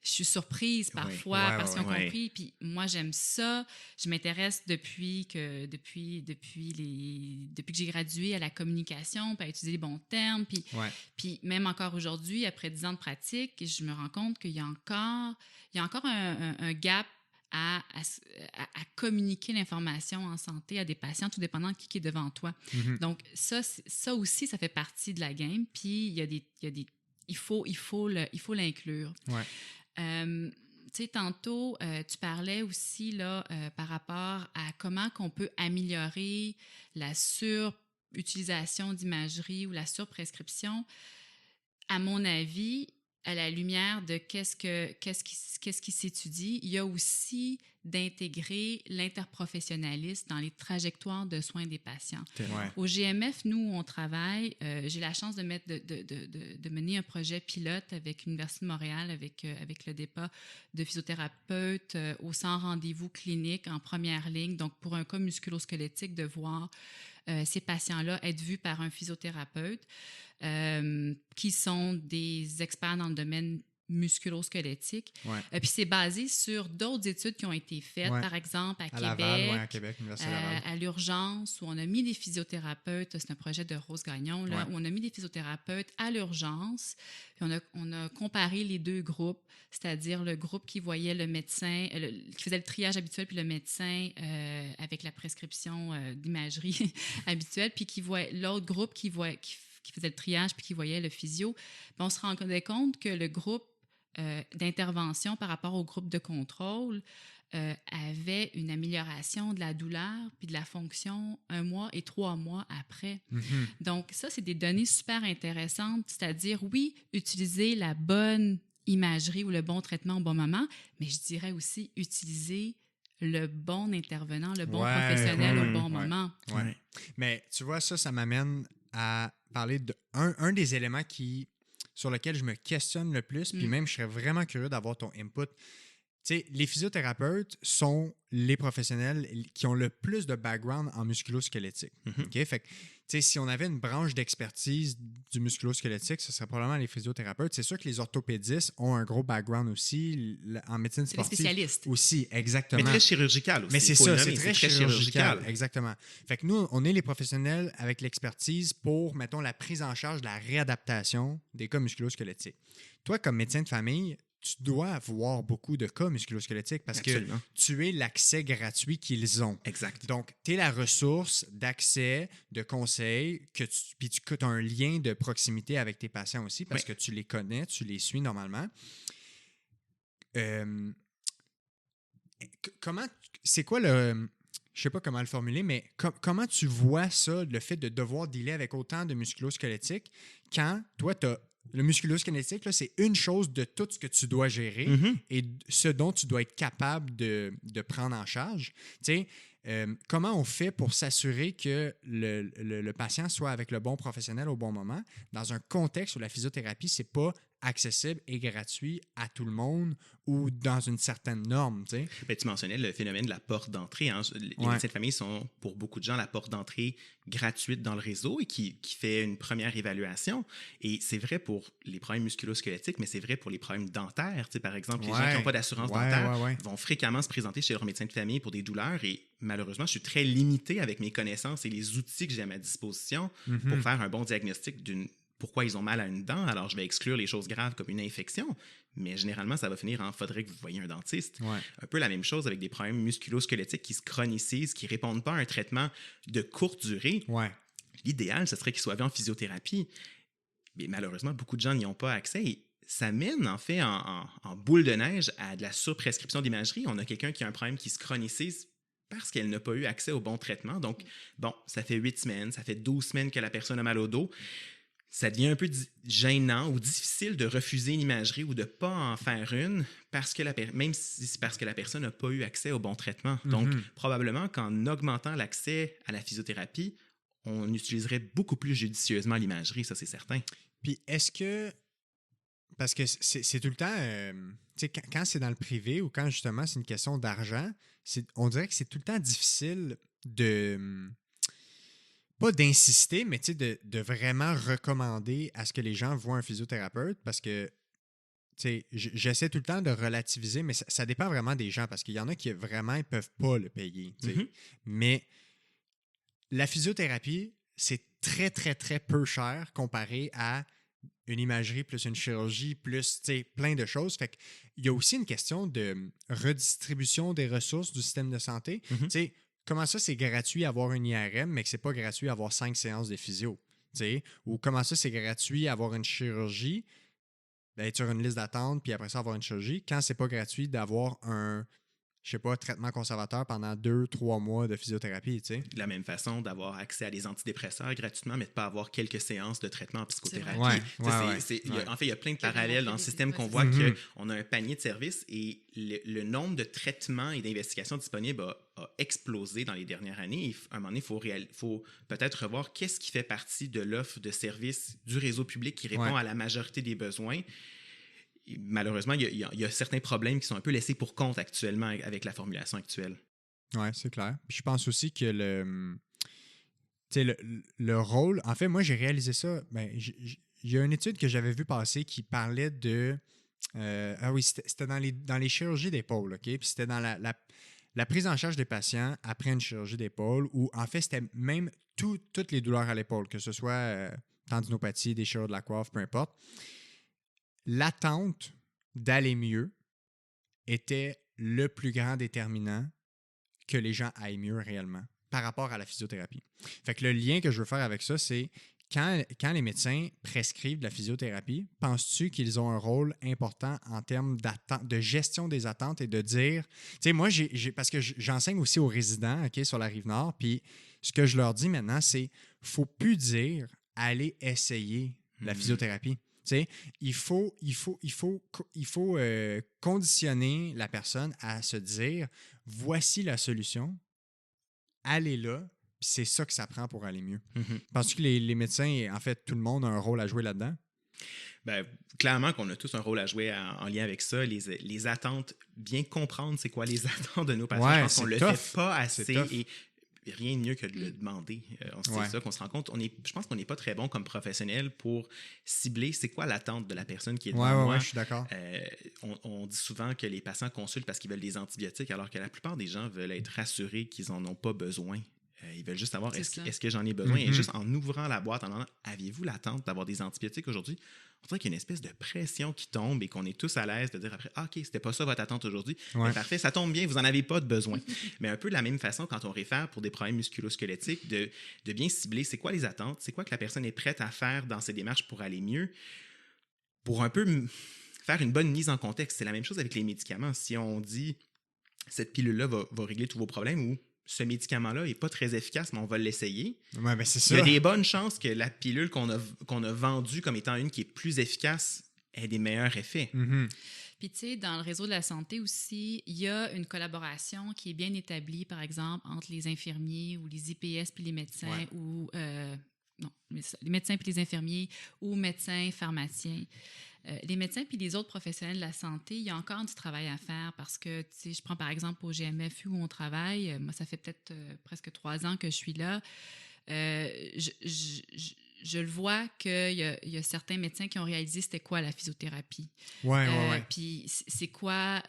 je suis surprise parfois parce qu'ils ont compris. Puis moi, j'aime ça. Je m'intéresse depuis que j'ai gradué à la communication, puis à utiliser les bons termes. Puis même encore aujourd'hui, après 10 ans de pratique, je me rends compte qu'il y a encore un gap à communiquer l'information en santé à des patients, tout dépendant de qui est devant toi. Mm-hmm. Donc, ça aussi, ça fait partie de la game. Puis, il faut l'inclure. Ouais. Tu sais, tantôt, tu parlais aussi là, par rapport à comment qu'on peut améliorer la surutilisation d'imagerie ou la surprescription. À mon avis, à la lumière de qu'est-ce qui s'étudie, il y a aussi d'intégrer l'interprofessionnalisme dans les trajectoires de soins des patients. Ouais. Au GMF, nous, on travaille, j'ai la chance de mener un projet pilote avec l'Université de Montréal, avec le DEPA de physiothérapeutes au sans rendez-vous clinique en première ligne. Donc, pour un cas musculo-squelettique, de voir ces patients-là être vus par un physiothérapeute qui sont des experts dans le domaine musculo-squelettique. Ouais. Puis c'est basé sur d'autres études qui ont été faites, par exemple à Québec, Laval, à Québec, Université Laval. À l'urgence, où on a mis des physiothérapeutes, c'est un projet de Rose Gagnon, là, où on a mis des physiothérapeutes à l'urgence, puis on a comparé les deux groupes, c'est-à-dire le groupe qui voyait le médecin, qui faisait le triage habituel, puis le médecin avec la prescription d'imagerie habituelle, puis l'autre groupe qui faisait le triage puis qui voyait le physio. Puis on se rendait compte que le groupe d'intervention par rapport au groupe de contrôle avait une amélioration de la douleur puis de la fonction 1 mois et 3 mois après. Mm-hmm. Donc, ça, c'est des données super intéressantes, c'est-à-dire, oui, utiliser la bonne imagerie ou le bon traitement au bon moment, mais je dirais aussi utiliser le bon intervenant, le bon professionnel au bon moment. Ouais. Mais tu vois, ça m'amène à parler d'un des éléments sur lequel je me questionne le plus, puis même je serais vraiment curieux d'avoir ton input. Tu sais, les physiothérapeutes sont les professionnels qui ont le plus de background en musculo-squelettique. Mm-hmm. Okay? Fait que, tu sais, si on avait une branche d'expertise du musculo-squelettique, ce serait probablement les physiothérapeutes. C'est sûr que les orthopédistes ont un gros background aussi en médecine sportive. C'est des spécialistes. Aussi, exactement. Mais très chirurgical aussi. Mais c'est ça, c'est très chirurgical. Exactement. Fait que nous, on est les professionnels avec l'expertise pour, mettons, la prise en charge de la réadaptation des cas musculo-squelettiques. Toi, comme médecin de famille, tu dois avoir beaucoup de cas musculo-squelettiques parce Absolument. que tu es l'accès gratuit qu'ils ont. Exact. Donc, tu es la ressource d'accès, de conseils, puis tu as un lien de proximité avec tes patients aussi parce que tu les connais, tu les suis normalement. C'est quoi le... Je sais pas comment le formuler, mais comment tu vois ça, le fait de devoir dealer avec autant de musculo-squelettiques quand toi, tu as... Le musculo-squelettique, c'est une chose de tout ce que tu dois gérer et ce dont tu dois être capable de prendre en charge. Tu sais, comment on fait pour s'assurer que le patient soit avec le bon professionnel au bon moment dans un contexte où la physiothérapie, c'est pas accessible et gratuit à tout le monde ou dans une certaine norme, tu sais. Ben, tu mentionnais le phénomène de la porte d'entrée. Hein. Les médecins de famille sont, pour beaucoup de gens, la porte d'entrée gratuite dans le réseau et qui fait une première évaluation. Et c'est vrai pour les problèmes musculo-squelettiques, mais c'est vrai pour les problèmes dentaires. Tu sais, par exemple, les gens qui n'ont pas d'assurance dentaire vont fréquemment se présenter chez leur médecin de famille pour des douleurs et malheureusement, je suis très limité avec mes connaissances et les outils que j'ai à ma disposition pour faire un bon diagnostic pourquoi ils ont mal à une dent. Alors, je vais exclure les choses graves comme une infection, mais généralement, ça va finir en « faudrait que vous voyiez un dentiste ». Un peu la même chose avec des problèmes musculo-squelettiques qui se chronicisent, qui ne répondent pas à un traitement de courte durée. L'idéal, ce serait qu'ils soient vus en physiothérapie. Mais malheureusement, beaucoup de gens n'y ont pas accès et ça mène en fait en boule de neige à de la surprescription d'imagerie. On a quelqu'un qui a un problème qui se chronicise parce qu'elle n'a pas eu accès au bon traitement. Donc, bon, ça fait 8 semaines, ça fait 12 semaines que la personne a mal au dos. Ça devient un peu gênant ou difficile de refuser une imagerie ou de ne pas en faire une, parce que même si c'est parce que la personne n'a pas eu accès au bon traitement. Donc, probablement qu'en augmentant l'accès à la physiothérapie, on utiliserait beaucoup plus judicieusement l'imagerie, ça c'est certain. Puis est-ce que... Parce que c'est tout le temps... tu sais, quand c'est dans le privé ou quand justement c'est une question d'argent, on dirait que c'est tout le temps difficile de... Pas d'insister, mais de vraiment recommander à ce que les gens voient un physiothérapeute parce que j'essaie tout le temps de relativiser, mais ça dépend vraiment des gens parce qu'il y en a qui vraiment ils peuvent pas le payer. Mhm. Mais la physiothérapie, c'est très, très, très peu cher comparé à une imagerie plus une chirurgie plus plein de choses. Fait qu'il y a aussi une question de redistribution des ressources du système de santé. Mhm. Comment ça, c'est gratuit avoir une IRM, mais que c'est pas gratuit avoir 5 séances de physio? Ou comment ça, c'est gratuit avoir une chirurgie, être sur une liste d'attente, puis après ça, avoir une chirurgie, quand c'est pas gratuit d'avoir un, je sais pas, traitement conservateur pendant 2-3 mois de physiothérapie, De la même façon, d'avoir accès à des antidépresseurs gratuitement, mais de ne pas avoir quelques séances de traitement en psychothérapie. En fait, il y a plein de parallèles dans le système qu'on voit qu'on a un panier de services et le nombre de traitements et d'investigations disponibles a explosé dans les dernières années. Et à un moment donné, il faut peut-être revoir qu'est-ce qui fait partie de l'offre de services du réseau public qui répond à la majorité des besoins. Et malheureusement, il y a certains problèmes qui sont un peu laissés pour compte actuellement avec la formulation actuelle. Oui, c'est clair. Puis je pense aussi que le rôle. En fait, moi, j'ai réalisé ça. Ben, il y a une étude que j'avais vue passer qui parlait de. Ah oui, c'était dans les chirurgies d'épaule, OK? Puis c'était dans la prise en charge des patients après une chirurgie d'épaule, où en fait, c'était même toutes les douleurs à l'épaule, que ce soit tendinopathie, déchirure de la coiffe, peu importe. L'attente d'aller mieux était le plus grand déterminant que les gens aillent mieux réellement par rapport à la physiothérapie. Fait que le lien que je veux faire avec ça, c'est quand les médecins prescrivent de la physiothérapie, penses-tu qu'ils ont un rôle important en termes de gestion des attentes et de dire, tu sais, moi, parce que j'enseigne aussi aux résidents, OK, sur la Rive-Nord, puis ce que je leur dis maintenant, c'est, faut plus dire, allez essayer la physiothérapie. T'sais, il faut conditionner la personne à se dire, voici la solution, allez là, puis c'est ça que ça prend pour aller mieux. Mm-hmm. Penses-tu que les médecins, et en fait tout le monde a un rôle à jouer là-dedans? Ben, clairement qu'on a tous un rôle à jouer en lien avec ça. Les attentes, bien comprendre c'est quoi les attentes de nos patients. Ouais, je pense qu'on le fait pas assez et rien de mieux que de le demander. C'est ça qu'on se rend compte. Je pense qu'on n'est pas très bon comme professionnel pour cibler c'est quoi l'attente de la personne qui est devant moi. Ouais, je suis d'accord. On dit souvent que les patients consultent parce qu'ils veulent des antibiotiques, alors que la plupart des gens veulent être rassurés qu'ils n'en ont pas besoin. Ils veulent juste savoir est-ce que j'en ai besoin. Et juste en ouvrant la boîte, en demandant aviez-vous l'attente d'avoir des antibiotiques aujourd'hui? On dirait qu'il y a une espèce de pression qui tombe et qu'on est tous à l'aise de dire après OK, c'était pas ça votre attente aujourd'hui. Parfait, ça tombe bien, vous n'en avez pas de besoin. Mais un peu de la même façon, quand on réfère pour des problèmes musculo-squelettiques, de bien cibler c'est quoi les attentes, c'est quoi que la personne est prête à faire dans ses démarches pour aller mieux, pour un peu faire une bonne mise en contexte. C'est la même chose avec les médicaments. Si on dit cette pilule-là va régler tous vos problèmes ou ce médicament-là n'est pas très efficace, mais on va l'essayer. Ouais, ben c'est ça. Il y a des bonnes chances que la pilule qu'on a vendue comme étant une qui est plus efficace ait des meilleurs effets. Mm-hmm. Puis, tu sais, dans le réseau de la santé aussi, il y a une collaboration qui est bien établie, par exemple, entre les infirmiers ou les IPS puis les médecins ou... non, les médecins puis les infirmiers ou médecins, pharmaciens. Les médecins puis les autres professionnels de la santé, il y a encore du travail à faire parce que, tu sais, je prends par exemple au GMFU où on travaille. Moi, ça fait peut-être presque 3 ans que je suis là. Je le vois qu'il y a certains médecins qui ont réalisé c'était quoi la physiothérapie. Ouais. Puis c'est quoi,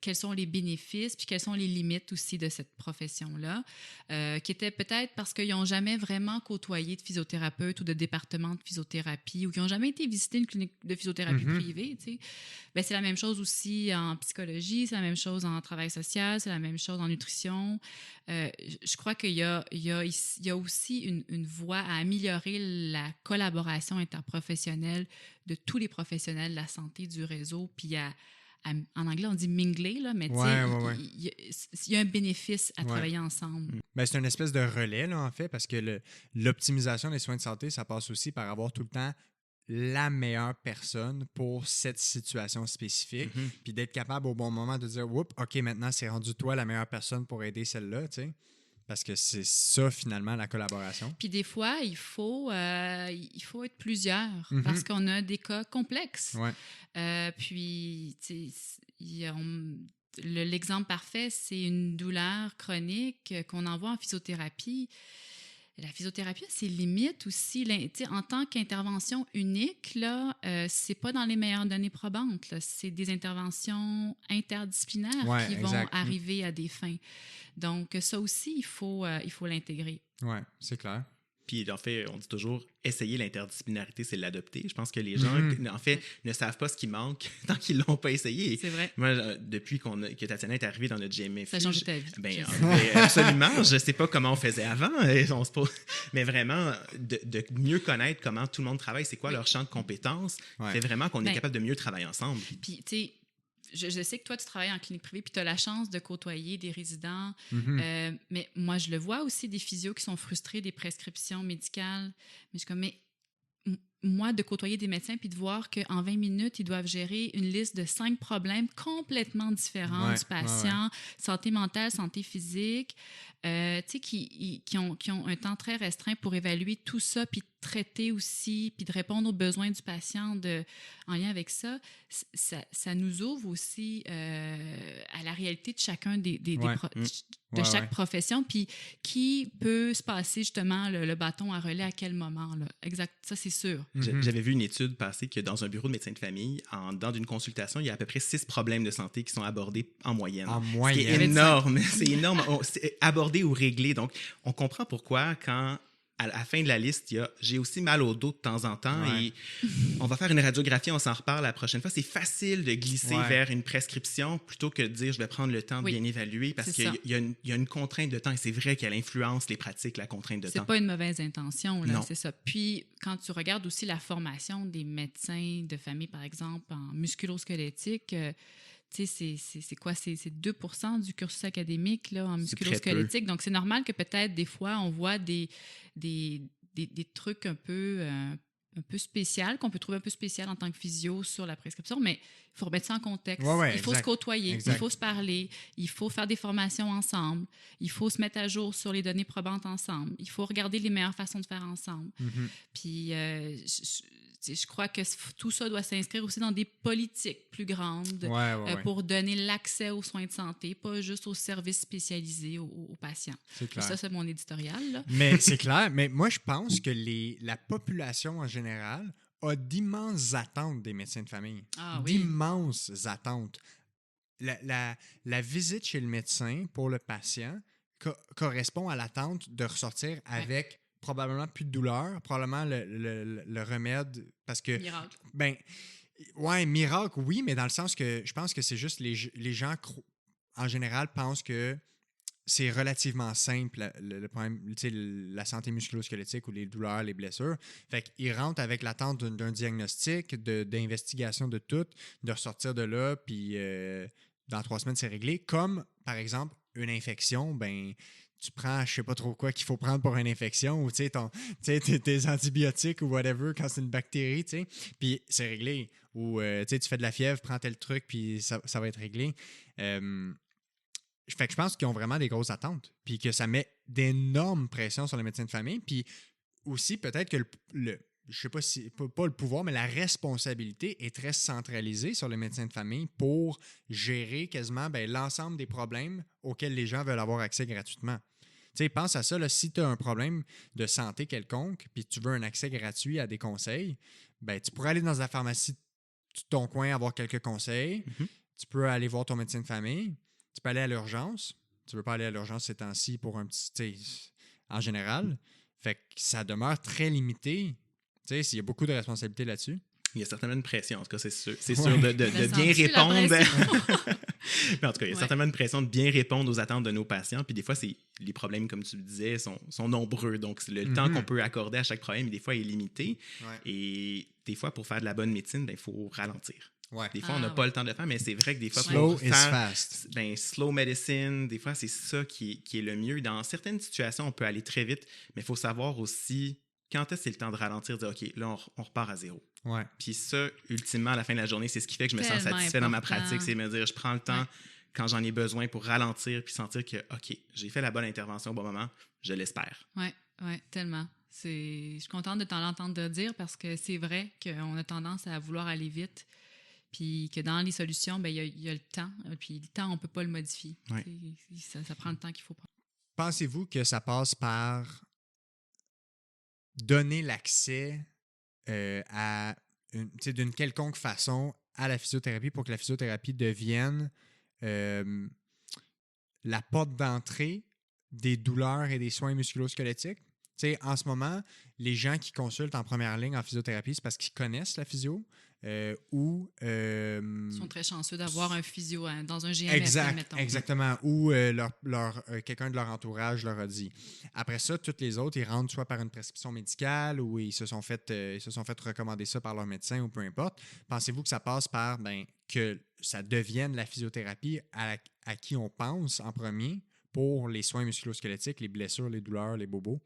quels sont les bénéfices, puis quelles sont les limites aussi de cette profession-là, qui était peut-être parce qu'ils n'ont jamais vraiment côtoyé de physiothérapeute ou de département de physiothérapie ou qui n'ont jamais été visiter une clinique de physiothérapie privée, tu sais. Ben, c'est la même chose aussi en psychologie, c'est la même chose en travail social, c'est la même chose en nutrition. Je crois qu'il y a aussi une voie à améliorer la collaboration interprofessionnelle de tous les professionnels de la santé du réseau, puis en anglais, on dit mingler, là, mais il y a un bénéfice à travailler ensemble. Ben, c'est une espèce de relais, là, en fait, parce que l'optimisation des soins de santé, ça passe aussi par avoir tout le temps la meilleure personne pour cette situation spécifique, puis d'être capable au bon moment de dire « Oups, OK, maintenant, c'est rendu toi la meilleure personne pour aider celle-là, tu sais. » Parce que c'est ça, finalement, la collaboration. Puis des fois, il faut être plusieurs parce qu'on a des cas complexes. Puis, tu sais, l'exemple parfait, c'est une douleur chronique qu'on envoie en physiothérapie. La physiothérapie a ses limites aussi. En tant qu'intervention unique, là, c'est pas dans les meilleures données probantes. Là. C'est des interventions interdisciplinaires qui vont arriver à des fins. Donc, ça aussi, il faut l'intégrer. Oui, c'est clair. Puis, en fait, on dit toujours, essayer l'interdisciplinarité, c'est l'adopter. Je pense que les gens, en fait, ne savent pas ce qui manque tant qu'ils ne l'ont pas essayé. C'est vrai. Moi, depuis que Tatiana est arrivée dans notre GMF... Ça a changé ta vie. Absolument. Je ne sais pas comment on faisait avant. Mais vraiment, de mieux connaître comment tout le monde travaille, c'est quoi leur champ de compétences, fait vraiment qu'on est capable de mieux travailler ensemble. Puis, tu sais, je sais que toi, tu travailles en clinique privée puis tu as la chance de côtoyer des résidents. Mais moi, je le vois aussi, des physios qui sont frustrés des prescriptions médicales. Mais je suis comme, moi, de côtoyer des médecins puis de voir qu'en 20 minutes, ils doivent gérer une liste de 5 problèmes complètement différents du patient, santé mentale, santé physique, tu sais, qui ont un temps très restreint pour évaluer tout ça, puis traiter aussi, puis de répondre aux besoins du patient en lien avec ça, ça nous ouvre aussi à la réalité de chacun de chaque profession, puis qui peut se passer justement le bâton à relais à quel moment. Là. Exact, ça c'est sûr. J'avais vu une étude passer que dans un bureau de médecin de famille, dans une consultation, il y a à peu près 6 problèmes de santé qui sont abordés en moyenne. En moyenne. C'est énorme. C'est énorme. C'est abordé ou réglé. Donc, on comprend pourquoi quand à la fin de la liste, il y a « j'ai aussi mal au dos de temps en temps » et on va faire une radiographie, on s'en reparle la prochaine fois. C'est facile de glisser vers une prescription plutôt que de dire « je vais prendre le temps de bien évaluer » parce qu'il y a une contrainte de temps et c'est vrai qu'elle influence les pratiques, la contrainte de temps. C'est pas une mauvaise intention, là, c'est ça. Puis, quand tu regardes aussi la formation des médecins de famille, par exemple, en musculo-squelettique, tu sais, c'est quoi? C'est 2% du cursus académique là, en musculo-squelettique. Donc, c'est normal que peut-être des fois, on voit des trucs un peu spéciaux, qu'on peut trouver un peu spécial en tant que physio sur la prescription, mais il faut remettre ça en contexte. Il faut se côtoyer, il faut se parler, il faut faire des formations ensemble, il faut se mettre à jour sur les données probantes ensemble, il faut regarder les meilleures façons de faire ensemble. Puis, je crois que tout ça doit s'inscrire aussi dans des politiques plus grandes pour donner l'accès aux soins de santé, pas juste aux services spécialisés aux patients. C'est clair. Ça, c'est mon éditorial. Là. Mais c'est clair. Mais moi, je pense que la population en général a d'immenses attentes des médecins de famille. D'immenses attentes. La visite chez le médecin pour le patient correspond à l'attente de ressortir avec probablement plus de douleur, probablement le remède, parce que... Miracle. Miracle, oui, mais dans le sens que je pense que c'est juste les gens, en général, pensent que c'est relativement simple, le problème, la santé musculo-squelettique ou les douleurs, les blessures. Fait qu'ils rentrent avec l'attente d'un diagnostic, d'investigation de tout, de ressortir de là, puis dans 3 semaines, c'est réglé. Comme, par exemple, une infection, tu prends je sais pas trop quoi qu'il faut prendre pour une infection ou tes antibiotiques ou whatever quand c'est une bactérie, puis c'est réglé. Ou tu fais de la fièvre, prends tel truc, puis ça va être réglé. Fait que je pense qu'ils ont vraiment des grosses attentes, puis que ça met d'énormes pressions sur les médecins de famille, puis aussi peut-être que je sais pas si, pas le pouvoir, mais la responsabilité est très centralisée sur les médecins de famille pour gérer quasiment l'ensemble des problèmes auxquels les gens veulent avoir accès gratuitement. Tu sais, pense à ça, là, si tu as un problème de santé quelconque, puis tu veux un accès gratuit à des conseils, tu pourrais aller dans la pharmacie de ton coin avoir quelques conseils. Tu peux aller voir ton médecin de famille. Tu peux aller à l'urgence. Tu ne veux pas aller à l'urgence ces temps-ci pour un petit... en général. Fait que ça demeure très limité. Tu sais, il y a beaucoup de responsabilités là-dessus. Il y a certainement une pression, en tout cas, c'est sûr. C'est sûr de bien répondre. Mais en tout cas, il y a certainement une pression de bien répondre aux attentes de nos patients. Puis des fois, les problèmes, comme tu le disais, sont nombreux. Donc, le temps qu'on peut accorder à chaque problème, des fois, est limité. Et des fois, pour faire de la bonne médecine, il faut ralentir. Des fois, on n'a pas le temps de le faire, mais c'est vrai que des fois, slow is fast. Slow medicine, des fois, c'est ça qui est le mieux. Dans certaines situations, on peut aller très vite, mais il faut savoir aussi quand est-ce que c'est le temps de ralentir, de dire, OK, là, on repart à zéro. Puis ça, ultimement, à la fin de la journée, c'est ce qui fait que je me sens satisfait dans ma pratique, c'est me dire, je prends le temps quand j'en ai besoin pour ralentir puis sentir que, OK, j'ai fait la bonne intervention au bon moment, je l'espère. Oui, tellement. Je suis contente de t'en l'entendre dire parce que c'est vrai qu'on a tendance à vouloir aller vite. Puis que dans les solutions, il y a le temps. Puis le temps, on ne peut pas le modifier. Ça prend le temps qu'il faut prendre. Pensez-vous que ça passe par donner l'accès d'une quelconque façon à la physiothérapie pour que la physiothérapie devienne la porte d'entrée des douleurs et des soins musculo-squelettiques. En ce moment, les gens qui consultent en première ligne en physiothérapie, c'est parce qu'ils connaissent la physio ou... Ils sont très chanceux d'avoir un physio dans un GMF, admettons. Exactement. Ou quelqu'un de leur entourage leur a dit. Après ça, toutes les autres, ils rentrent soit par une prescription médicale ou ils se sont fait recommander ça par leur médecin ou peu importe. Pensez-vous que ça passe par que ça devienne la physiothérapie à qui on pense en premier pour les soins musculo-squelettiques, les blessures, les douleurs, les bobos?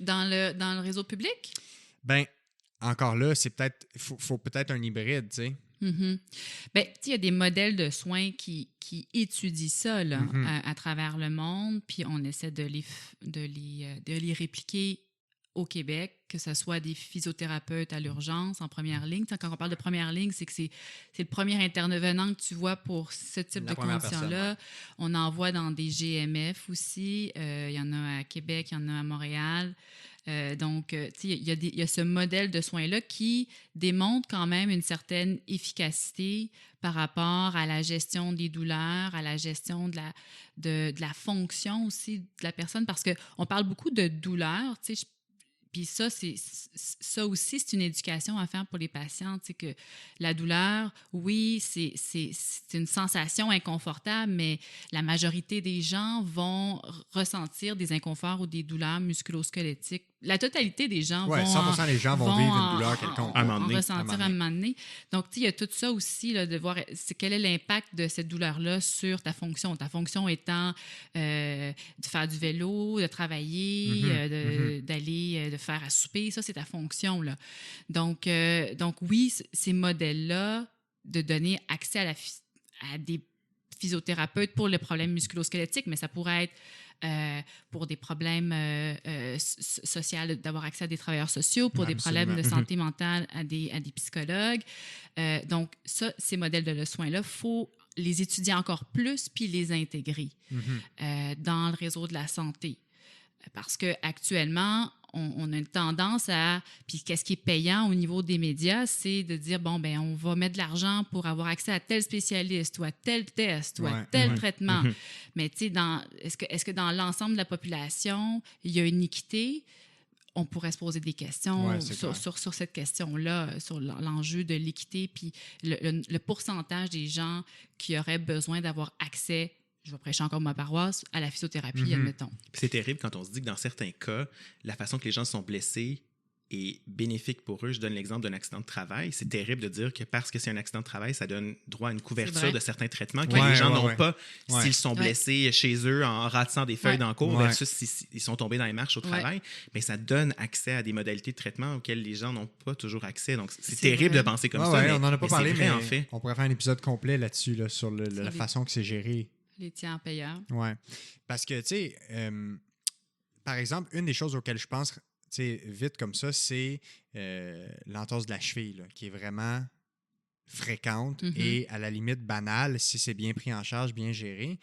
Dans le réseau public? Ben, encore là, c'est peut-être faut peut-être un hybride, tu sais. Mm-hmm. Ben, il y a des modèles de soins qui étudient ça là, à travers le monde, puis on essaie de les répliquer au Québec, que ce soit des physiothérapeutes à l'urgence en première ligne. Quand on parle de première ligne, c'est que c'est le premier intervenant que tu vois pour ce type de conditions-là. On en voit dans des GMF aussi. Il y en a à Québec, il y en a à Montréal. Donc, il y a ce modèle de soins-là qui démontre quand même une certaine efficacité par rapport à la gestion des douleurs, à la gestion de la fonction aussi de la personne, parce qu'on parle beaucoup de douleur, puis ça aussi, c'est une éducation à faire pour les patients, que la douleur, oui, c'est une sensation inconfortable, mais la majorité des gens vont ressentir des inconforts ou des douleurs musculo-squelettiques. La totalité des gens vont 100% des gens vont vivre une douleur quelconque. Ressentir à un moment donné. Donc, il y a tout ça aussi, là, de voir quel est l'impact de cette douleur-là sur ta fonction. Ta fonction étant de faire du vélo, de travailler, d'aller, de faire à souper. Ça, c'est ta fonction, là. Donc oui, ces modèles-là, de donner accès à des physiothérapeutes pour les problèmes musculo-squelettiques, mais ça pourrait être pour des problèmes sociaux, d'avoir accès à des travailleurs sociaux, pour des problèmes de santé mentale à des psychologues. Donc, ces modèles de soins-là, il faut les étudier encore plus puis les intégrer dans le réseau de la santé. Parce qu'actuellement, on a une tendance à... Puis qu'est-ce qui est payant au niveau des médias, c'est de dire, bon, ben on va mettre de l'argent pour avoir accès à tel spécialiste ou à tel test ou à tel traitement. Mais tu sais, est-ce que dans l'ensemble de la population, il y a une équité? On pourrait se poser des questions sur cette question-là, sur l'enjeu de l'équité, puis le pourcentage des gens qui auraient besoin d'avoir accès, je vais prêcher encore ma paroisse, à la physiothérapie, admettons. C'est terrible quand on se dit que dans certains cas, la façon que les gens sont blessés est bénéfique pour eux. Je donne l'exemple d'un accident de travail. C'est terrible de dire que parce que c'est un accident de travail, ça donne droit à une couverture de certains traitements que les gens n'ont pas s'ils sont blessés chez eux en ratissant des feuilles dans le cours versus s'ils sont tombés dans les marches au travail. Mais ça donne accès à des modalités de traitement auxquelles les gens n'ont pas toujours accès. Donc, c'est terrible de penser comme ça. Mais, on n'en a pas parlé, vrai, mais en fait. On pourrait faire un épisode complet là-dessus, là, sur la façon que c'est géré. Les tiers payeurs. Oui. Parce que, tu sais, par exemple, une des choses auxquelles je pense, vite comme ça, c'est l'entorse de la cheville, là, qui est vraiment fréquente et à la limite banale si c'est bien pris en charge, bien géré.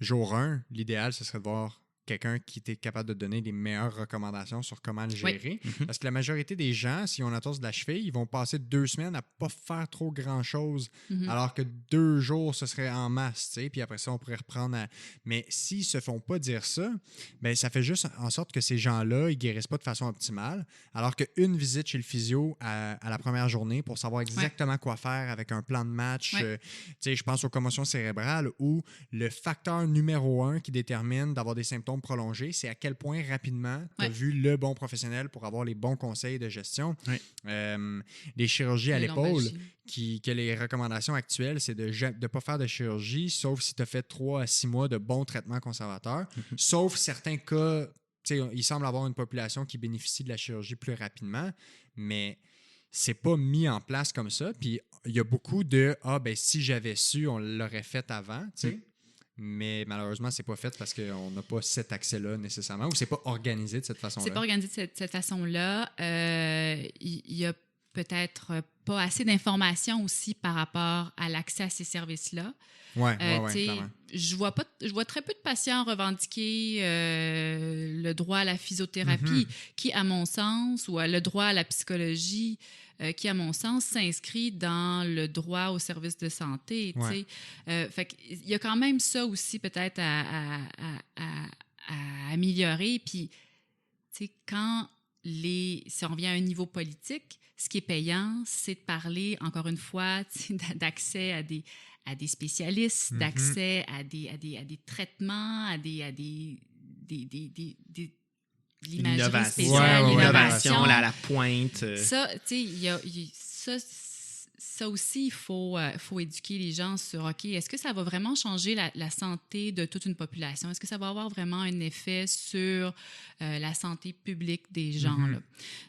Jour 1, l'idéal, ce serait de voir quelqu'un qui était capable de donner des meilleures recommandations sur comment le gérer. Parce que la majorité des gens, si on entorse de la cheville, ils vont passer 2 semaines à ne pas faire trop grand-chose, alors que 2 jours, ce serait en masse, puis après ça, on pourrait reprendre Mais s'ils ne se font pas dire ça, ben, ça fait juste en sorte que ces gens-là, ils ne guérissent pas de façon optimale, alors qu'une visite chez le physio à la première journée pour savoir exactement quoi faire avec un plan de match, je pense aux commotions cérébrales, où le facteur numéro 1 qui détermine d'avoir des symptômes prolongés, c'est à quel point rapidement tu as vu le bon professionnel pour avoir les bons conseils de gestion. Les chirurgies à l'épaule, que les recommandations actuelles, c'est de ne pas faire de chirurgie, sauf si tu as fait 3 à 6 mois de bons traitements conservateurs, sauf certains cas, il semble avoir une population qui bénéficie de la chirurgie plus rapidement, mais c'est pas mis en place comme ça. Puis il y a beaucoup de « Ah, ben si j'avais su, on l'aurait fait avant », tu sais. Mais malheureusement, c'est pas fait parce qu'on n'a pas cet accès-là nécessairement ou c'est pas organisé de cette façon-là. C'est pas organisé de cette façon-là. Il y a peut-être pas assez d'informations aussi par rapport à l'accès à ces services-là. Ouais, clairement. Je vois très peu de patients revendiquer le droit à la physiothérapie, qui, à mon sens, ou le droit à la psychologie, qui, à mon sens, s'inscrit dans le droit aux services de santé. Ouais. Fait qu'il y a quand même ça aussi peut-être à améliorer. Puis, quand si on revient à un niveau politique, ce qui est payant, c'est de parler, encore une fois, d'accès à des spécialistes, d'accès à des traitements, à de l'imagerie spéciale, l'innovation, la pointe. Ça, tu sais, ça aussi, il faut éduquer les gens sur, OK, est-ce que ça va vraiment changer la santé de toute une population? Est-ce que ça va avoir vraiment un effet sur la santé publique des gens? Là?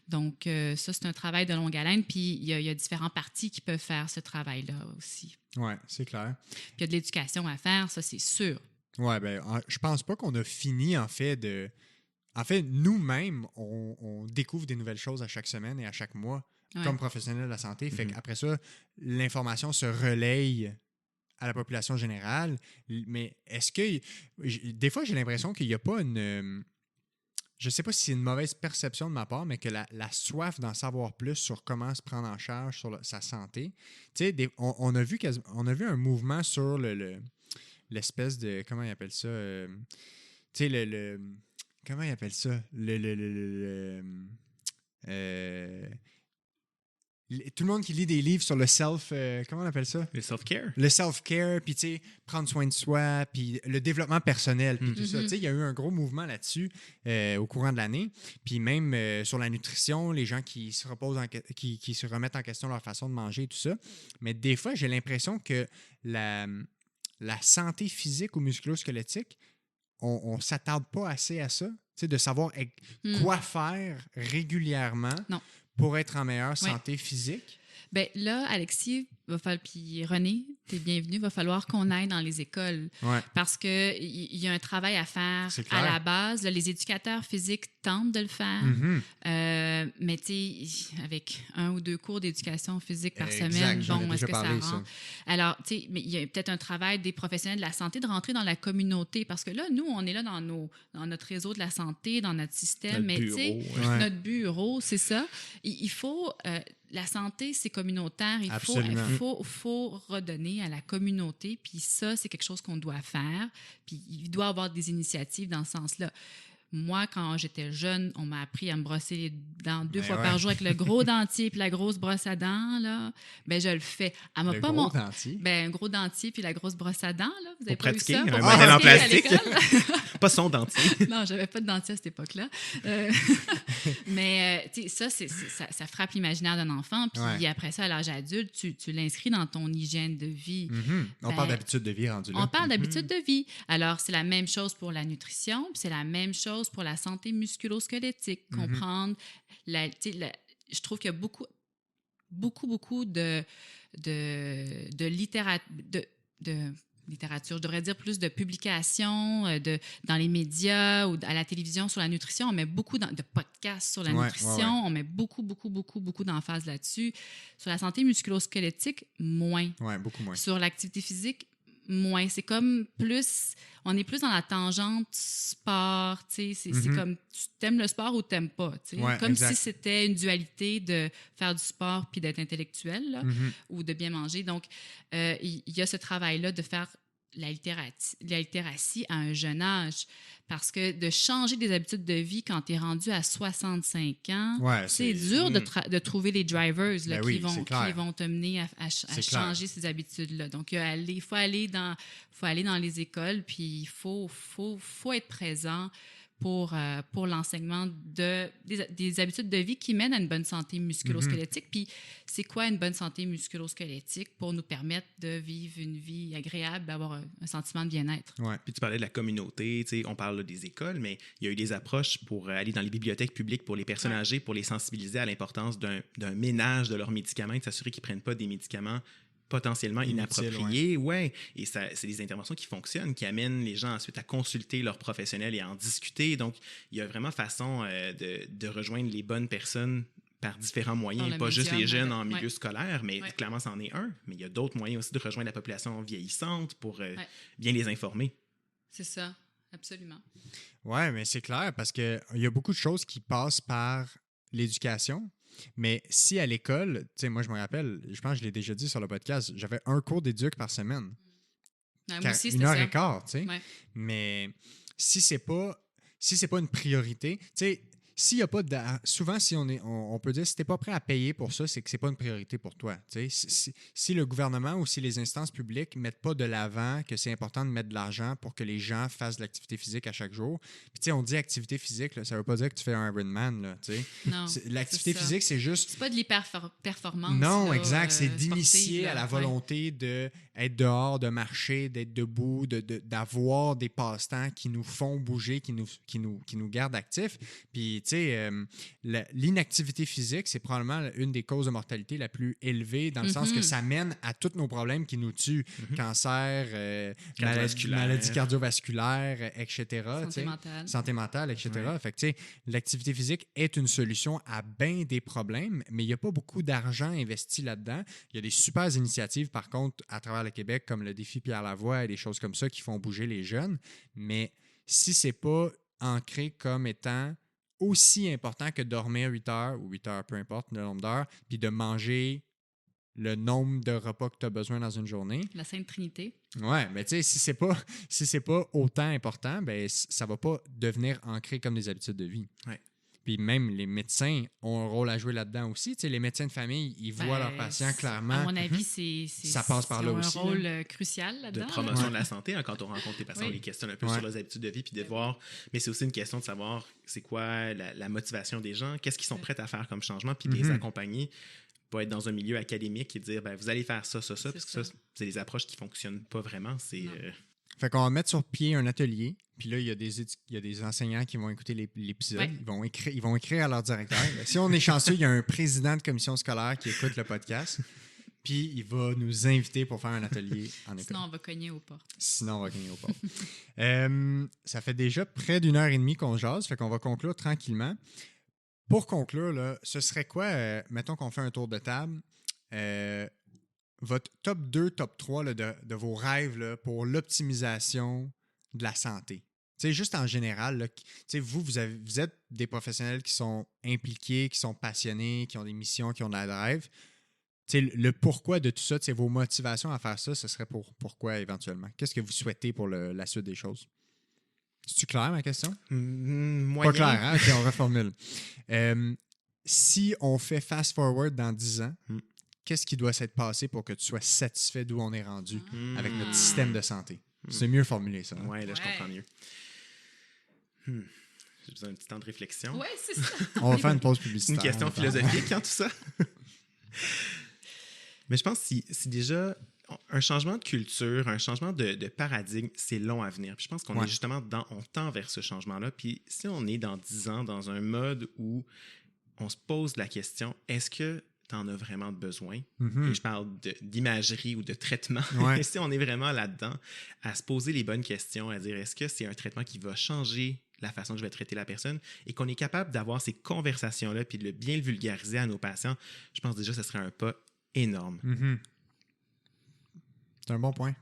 Donc, ça, c'est un travail de longue haleine, puis il y a différents partis qui peuvent faire ce travail-là aussi. Oui, c'est clair. Puis il y a de l'éducation à faire, ça, c'est sûr. Oui, bien, je pense pas qu'on a fini, en fait, nous-mêmes, on découvre des nouvelles choses à chaque semaine et à chaque mois. Comme professionnel de la santé. Fait qu'après ça, l'information se relaye à la population générale. Mais est-ce que... Des fois, j'ai l'impression qu'il n'y a pas une... Je ne sais pas si c'est une mauvaise perception de ma part, mais que la soif d'en savoir plus sur comment se prendre en charge sur sa santé. Tu sais, on a vu un mouvement sur l'espèce de... Comment ils appellent ça? Tu sais, comment ils appellent ça? Tout le monde qui lit des livres sur le comment on appelle ça? Le self-care. Le self-care, puis tu sais, prendre soin de soi, puis le développement personnel, puis tout ça. Tu sais, il y a eu un gros mouvement là-dessus au courant de l'année. Puis même sur la nutrition, les gens qui se remettent en question leur façon de manger et tout ça. Mais des fois, j'ai l'impression que la santé physique ou musculo-squelettique, on ne s'attarde pas assez à ça, tu sais, de savoir quoi faire régulièrement. Non. Pour être en meilleure santé physique? Bien là, Alexis, puis René, t'es bienvenu, il va falloir qu'on aille dans les écoles. Ouais. Parce qu'il y a un travail à faire à la base. Là, les éducateurs physiques tentent de le faire. Mais tu sais, avec 1 ou 2 cours d'éducation physique par semaine, bon, est-ce que ça rend? Alors, tu sais, mais il y a peut-être un travail des professionnels de la santé de rentrer dans la communauté. Parce que là, nous, on est là dans notre réseau de la santé, dans notre système. Mais tu sais, notre bureau, c'est ça. Il faut... la santé, c'est communautaire. Il faut redonner à la communauté. Puis ça, c'est quelque chose qu'on doit faire. Puis il doit y avoir des initiatives dans ce sens-là. Moi, quand j'étais jeune, on m'a appris à me brosser les dents 2 fois par jour avec le gros dentier puis la grosse brosse à dents. Là. Ben, je le fais. Elle m'a le pas gros dentier? Ben, un gros dentier puis la grosse brosse à dents. Là. Vous avez pour pas pratiquer, eu ça? un modèle en plastique. Pas son dentier. Non, j'avais pas de dentier à cette époque-là. Mais tu sais, ça frappe l'imaginaire d'un enfant. Puis après ça, à l'âge adulte, tu l'inscris dans ton hygiène de vie. On parle d'habitude de vie rendu là. On parle d'habitude de vie. Alors, c'est la même chose pour la nutrition, puis c'est la même chose pour la santé musculo-squelettique. Comprendre, je trouve qu'il y a beaucoup de littérature, je devrais dire plus de publications dans les médias ou à la télévision sur la nutrition. On met beaucoup de podcasts sur la nutrition. On met beaucoup d'emphase là-dessus. Sur la santé musculo-squelettique, moins. Oui, beaucoup moins. Sur l'activité physique, moins. C'est comme plus... On est plus dans la tangente sport, tu sais. C'est comme, tu t'aimes le sport ou tu t'aimes pas, tu sais. Comme si c'était une dualité de faire du sport puis d'être intellectuel, là, ou de bien manger. Donc, il y a ce travail-là de faire la littératie à un jeune âge. Parce que de changer des habitudes de vie quand tu es rendu à 65 ans, c'est dur de trouver les drivers là, qui vont te mener à changer ces habitudes-là. Donc, il faut aller dans les écoles, puis il faut être présent pour l'enseignement des habitudes de vie qui mènent à une bonne santé musculo-squelettique. Puis, c'est quoi une bonne santé musculo-squelettique pour nous permettre de vivre une vie agréable, d'avoir un sentiment de bien-être? Ouais. Puis, tu parlais de la communauté, tu sais, on parle là, des écoles, mais il y a eu des approches pour aller dans les bibliothèques publiques pour les personnes âgées, pour les sensibiliser à l'importance d'un ménage de leurs médicaments et de s'assurer qu'ils ne prennent pas des médicaments potentiellement inappropriés. Et ça, c'est des interventions qui fonctionnent, qui amènent les gens ensuite à consulter leurs professionnels et à en discuter. Donc, il y a vraiment façon de rejoindre les bonnes personnes par différents moyens, Par le pas juste les médium, jeunes en milieu ouais. scolaire, mais Ouais. clairement, c'en est un. Mais il y a d'autres moyens aussi de rejoindre la population vieillissante pour Ouais. bien les informer. C'est ça, absolument. Ouais, mais c'est clair parce qu'il y a beaucoup de choses qui passent par l'éducation. Mais si à l'école, tu sais, moi je me rappelle, je pense que je l'ai déjà dit sur le podcast, j'avais un cours d'éduc par semaine. Ouais, moi aussi, Une c'était heure ça. et quart, tu sais. Ouais. Mais si c'est pas une priorité, tu sais, s'il y a pas souvent si on peut dire si t'es pas prêt à payer pour ça, c'est que c'est pas une priorité pour toi. Tu sais, si le gouvernement ou si les instances publiques mettent pas de l'avant que c'est important de mettre de l'argent pour que les gens fassent de l'activité physique à chaque jour. Puis tu sais, on dit activité physique, là, ça veut pas dire que tu fais un Ironman, là, tu sais. Non. L'activité c'est ça. physique, c'est juste C'est pas de l'hyper-performance. non, là, exact. C'est sportive, d'initier à là. la volonté d'être dehors, de marcher, d'être debout, d'avoir des passe-temps qui nous font bouger, qui nous gardent actifs. Puis, tu sais, l'inactivité physique, c'est probablement une des causes de mortalité la plus élevée dans le sens que ça mène à tous nos problèmes qui nous tuent. Cancer, maladies cardiovasculaires, etc. Santé mentale. Santé mentale, etc. Ouais. Fait que, tu sais, l'activité physique est une solution à bien des problèmes, mais il n'y a pas beaucoup d'argent investi là-dedans. Il y a des super initiatives, par contre, à travers le Québec, comme le défi Pierre Lavoie et des choses comme ça qui font bouger les jeunes. Mais si c'est pas ancré comme étant aussi important que dormir 8 heures, ou 8 heures, peu importe le nombre d'heures, puis de manger le nombre de repas que tu as besoin dans une journée. La Sainte Trinité. Ouais, mais tu sais, si c'est pas autant important, ben ça va pas devenir ancré comme des habitudes de vie. Ouais. Puis même les médecins ont un rôle à jouer là-dedans aussi. Tu sais, les médecins de famille, ils voient leurs patients clairement. À mon avis, ça passe par là aussi. un rôle crucial là-dedans. De promotion là. de la santé, hein, quand on rencontre les patients, on les questionne un peu sur leurs habitudes de vie, puis de voir. Mais c'est aussi une question de savoir c'est quoi la motivation des gens, qu'est-ce qu'ils sont prêts à faire comme changement, puis de les accompagner. Pas être dans un milieu académique et dire ben, vous allez faire ça, parce que ça, c'est des approches qui ne fonctionnent pas vraiment. Fait qu'on va mettre sur pied un atelier, puis là, il y a des enseignants qui vont écouter l'épisode. Ouais. Ils vont écrire à leur directeur. Si on est chanceux, il y a un président de commission scolaire qui écoute le podcast, puis il va nous inviter pour faire un atelier en école. Sinon, on va cogner aux portes. Ça fait déjà près d'une heure et demie qu'on jase, fait qu'on va conclure tranquillement. Pour conclure, là, ce serait quoi, mettons qu'on fait un tour de table, votre top 2, top 3 là, de vos rêves là, pour l'optimisation de la santé? Tu sais, juste en général, là, vous êtes des professionnels qui sont impliqués, qui sont passionnés, qui ont des missions, qui ont de la drive. Tu sais, le pourquoi de tout ça, vos motivations à faire ça, ce serait pourquoi éventuellement? Qu'est-ce que vous souhaitez pour la suite des choses? C'est-tu clair, ma question? Moyen. Pas clair, hein? OK, on reformule. Si on fait fast-forward dans 10 ans, qu'est-ce qui doit s'être passé pour que tu sois satisfait d'où on est rendu avec notre système de santé? C'est mieux formulé, ça. Hein? Oui, là, je comprends mieux. J'ai besoin d'un petit temps de réflexion. Oui, c'est ça. On va faire une pause publicitaire. C'est une question philosophique, hein, tout ça. Mais je pense que si déjà un changement de culture, un changement de paradigme, c'est long à venir. Puis je pense qu'on est justement on tend vers ce changement-là. Puis si on est dans 10 ans dans un mode où on se pose la question, est-ce que tu en as vraiment besoin? Et je parle d'imagerie ou de traitement. Si on est vraiment là-dedans, à se poser les bonnes questions, à dire est-ce que c'est un traitement qui va changer la façon que je vais traiter la personne et qu'on est capable d'avoir ces conversations-là puis de bien le vulgariser à nos patients, je pense déjà que ce serait un pas énorme. C'est un bon point.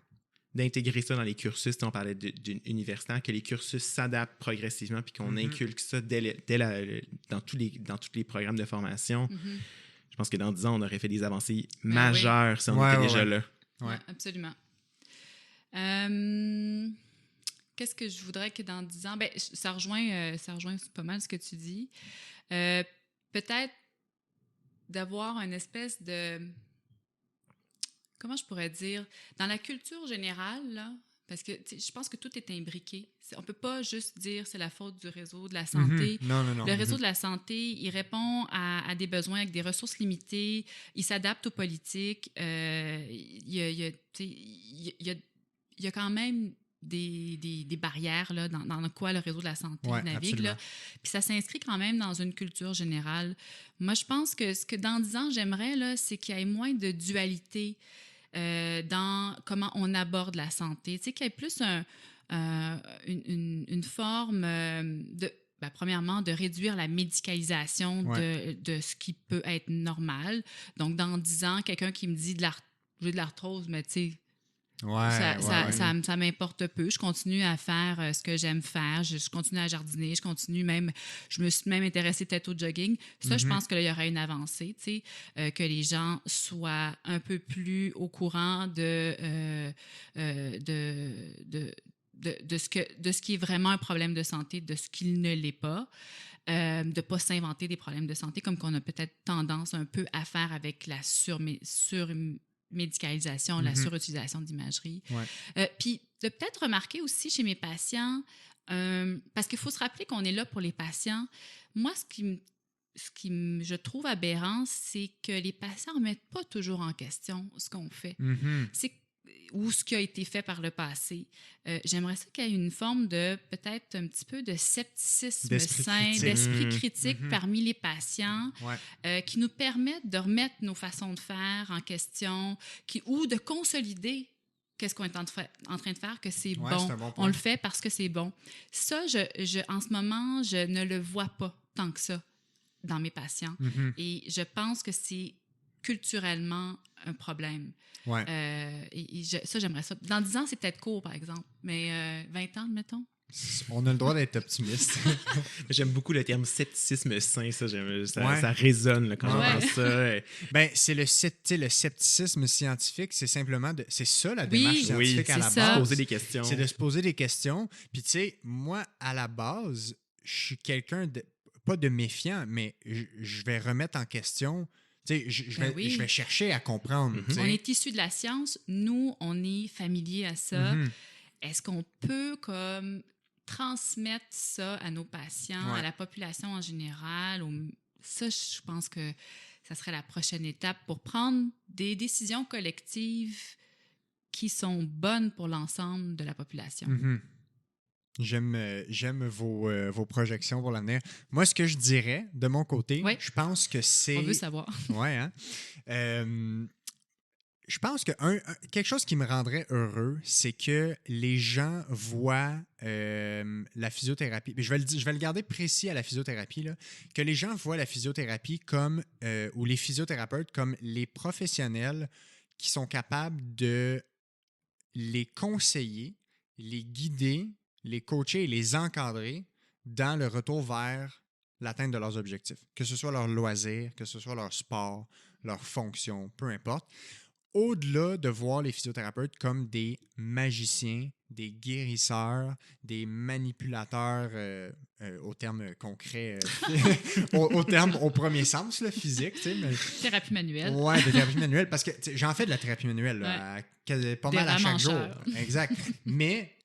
D'intégrer ça dans les cursus, on parlait d'une universitaire, que les cursus s'adaptent progressivement puis qu'on inculque ça dans tous les programmes de formation. Je pense que dans 10 ans, on aurait fait des avancées majeures si on était déjà là. Oui, absolument. Qu'est-ce que je voudrais que dans 10 ans... Ben, ça rejoint pas mal ce que tu dis. Peut-être d'avoir une espèce de... Comment je pourrais dire? Dans la culture générale, là, parce que je pense que tout est imbriqué. On ne peut pas juste dire c'est la faute du réseau de la santé. Non. Le réseau de la santé, il répond à des besoins avec des ressources limitées. Il s'adapte aux politiques. Il y a quand même des barrières là, dans quoi le réseau de la santé navigue. Là. Puis ça s'inscrit quand même dans une culture générale. Moi, je pense que ce que dans 10 ans, j'aimerais, là, c'est qu'il y ait moins de dualité dans comment on aborde la santé. Tu sais, qu'il y ait plus une forme de... premièrement, de réduire la médicalisation de ce qui peut être normal. Donc, dans 10 ans, quelqu'un qui me dit j'ai de l'arthrose, mais tu sais, ça m'importe peu. Je continue à faire ce que j'aime faire. Je continue à jardiner. Je me suis même intéressée peut-être au jogging. Ça, je pense qu'il y aurait une avancée, tu sais, que les gens soient un peu plus au courant de ce qui est vraiment un problème de santé, de ce qu'il ne l'est pas. De ne pas s'inventer des problèmes de santé, comme qu'on a peut-être tendance un peu à faire avec la surmédicalisation, la surutilisation d'imagerie. Puis de peut-être remarquer aussi chez mes patients, parce qu'il faut se rappeler qu'on est là pour les patients. Moi, je trouve aberrant, c'est que les patients ne remettent pas toujours en question ce qu'on fait. Ou ce qui a été fait par le passé. J'aimerais ça qu'il y ait une forme de, peut-être un petit peu de scepticisme d'esprit critique parmi les patients, qui nous permettent de remettre nos façons de faire en question, ou de consolider qu'est-ce qu'on est en train de faire, que c'est bon. On le fait parce que c'est bon. Ça, en ce moment, je ne le vois pas tant que ça dans mes patients. Et je pense que c'est culturellement un problème. Ça, j'aimerais ça. Dans 10 ans, c'est peut-être court, par exemple, mais 20 ans, mettons. On a le droit d'être optimiste. J'aime beaucoup le terme scepticisme sain, ça résonne là, quand j'entends ça. C'est le scepticisme scientifique, c'est simplement c'est ça la démarche scientifique à la base. C'est de se poser des questions. C'est de se poser des questions. Puis tu sais, moi, à la base, je suis quelqu'un pas de méfiant, mais je vais remettre en question. Je vais chercher à comprendre. On est issu de la science. Nous, on est familier à ça. Est-ce qu'on peut comme transmettre ça à nos patients, à la population en général? Ça, je pense que ça serait la prochaine étape pour prendre des décisions collectives qui sont bonnes pour l'ensemble de la population. J'aime vos projections pour l'avenir. Moi, ce que je dirais de mon côté, je pense que c'est... On veut savoir. Je pense que quelque chose qui me rendrait heureux, c'est que les gens voient la physiothérapie. Je vais le garder précis à la physiothérapie, là, que les gens voient la physiothérapie comme, ou les physiothérapeutes comme les professionnels qui sont capables de les conseiller, les guider, les coacher et les encadrer dans le retour vers l'atteinte de leurs objectifs. Que ce soit leur loisir, que ce soit leur sport, leur fonction, peu importe. Au-delà de voir les physiothérapeutes comme des magiciens, des guérisseurs, des manipulateurs au terme concret, au premier sens, là, physique. Thérapie manuelle. Oui, de thérapie manuelle, parce que j'en fais de la thérapie manuelle là, pas mal à chaque jour. Exact. Mais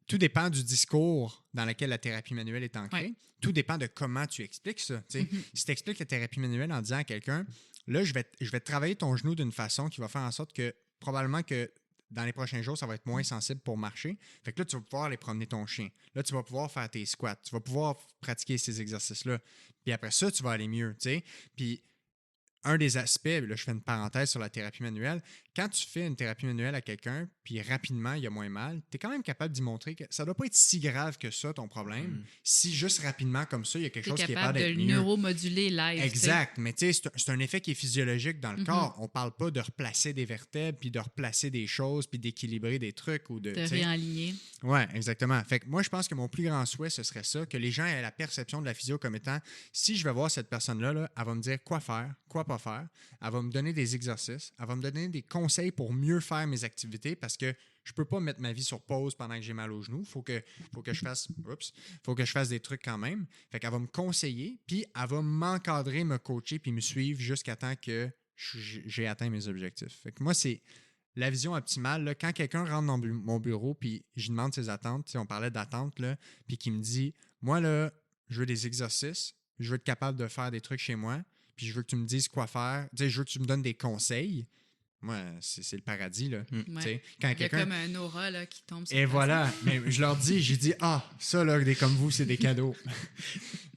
tout dépend du discours dans lequel la thérapie manuelle est ancrée. Tout dépend de comment tu expliques ça. Si tu expliques la thérapie manuelle en disant à quelqu'un, là, je vais travailler ton genou d'une façon qui va faire en sorte que probablement que dans les prochains jours, ça va être moins sensible pour marcher. Fait que là, tu vas pouvoir aller promener ton chien. Là, tu vas pouvoir faire tes squats. Tu vas pouvoir pratiquer ces exercices-là. Puis après ça, tu vas aller mieux. Puis un des aspects, là, je fais une parenthèse sur la thérapie manuelle, quand tu fais une thérapie manuelle à quelqu'un, puis rapidement, il y a moins mal, tu es quand même capable d'y montrer que ça ne doit pas être si grave que ça, ton problème, si juste rapidement, comme ça, il y a quelque chose qui est pas d'être mieux. Capable de neuromoduler live. Exact, mais tu sais, c'est un effet qui est physiologique dans le corps. On ne parle pas de replacer des vertèbres, puis de replacer des choses, puis d'équilibrer des trucs. Ou de réaligner. Oui, exactement. Fait que moi, je pense que mon plus grand souhait, ce serait ça, que les gens aient la perception de la physio comme étant, si je vais voir cette personne-là, là, elle va me dire quoi faire, quoi pas faire. Elle va me donner des exercices. Elle va me donner des conseils pour mieux faire mes activités parce que je ne peux pas mettre ma vie sur pause pendant que j'ai mal au genou. Faut que je fasse des trucs quand même. Fait qu'elle va me conseiller, puis elle va m'encadrer, me coacher, puis me suivre jusqu'à temps que j'ai atteint mes objectifs. Fait que moi, c'est la vision optimale. Là, quand quelqu'un rentre dans mon bureau, puis je lui demande ses attentes, on parlait d'attentes, là, puis qu'il me dit, moi, là, je veux des exercices, je veux être capable de faire des trucs chez moi, puis je veux que tu me dises quoi faire. Je veux que tu me donnes des conseils. moi, c'est le paradis, là. Ouais. Tu sais, quand Il y a quelqu'un... comme un aura là, qui tombe sur Et la place. voilà, mais je leur dis, j'ai dit, ça, là, des comme vous, c'est des cadeaux.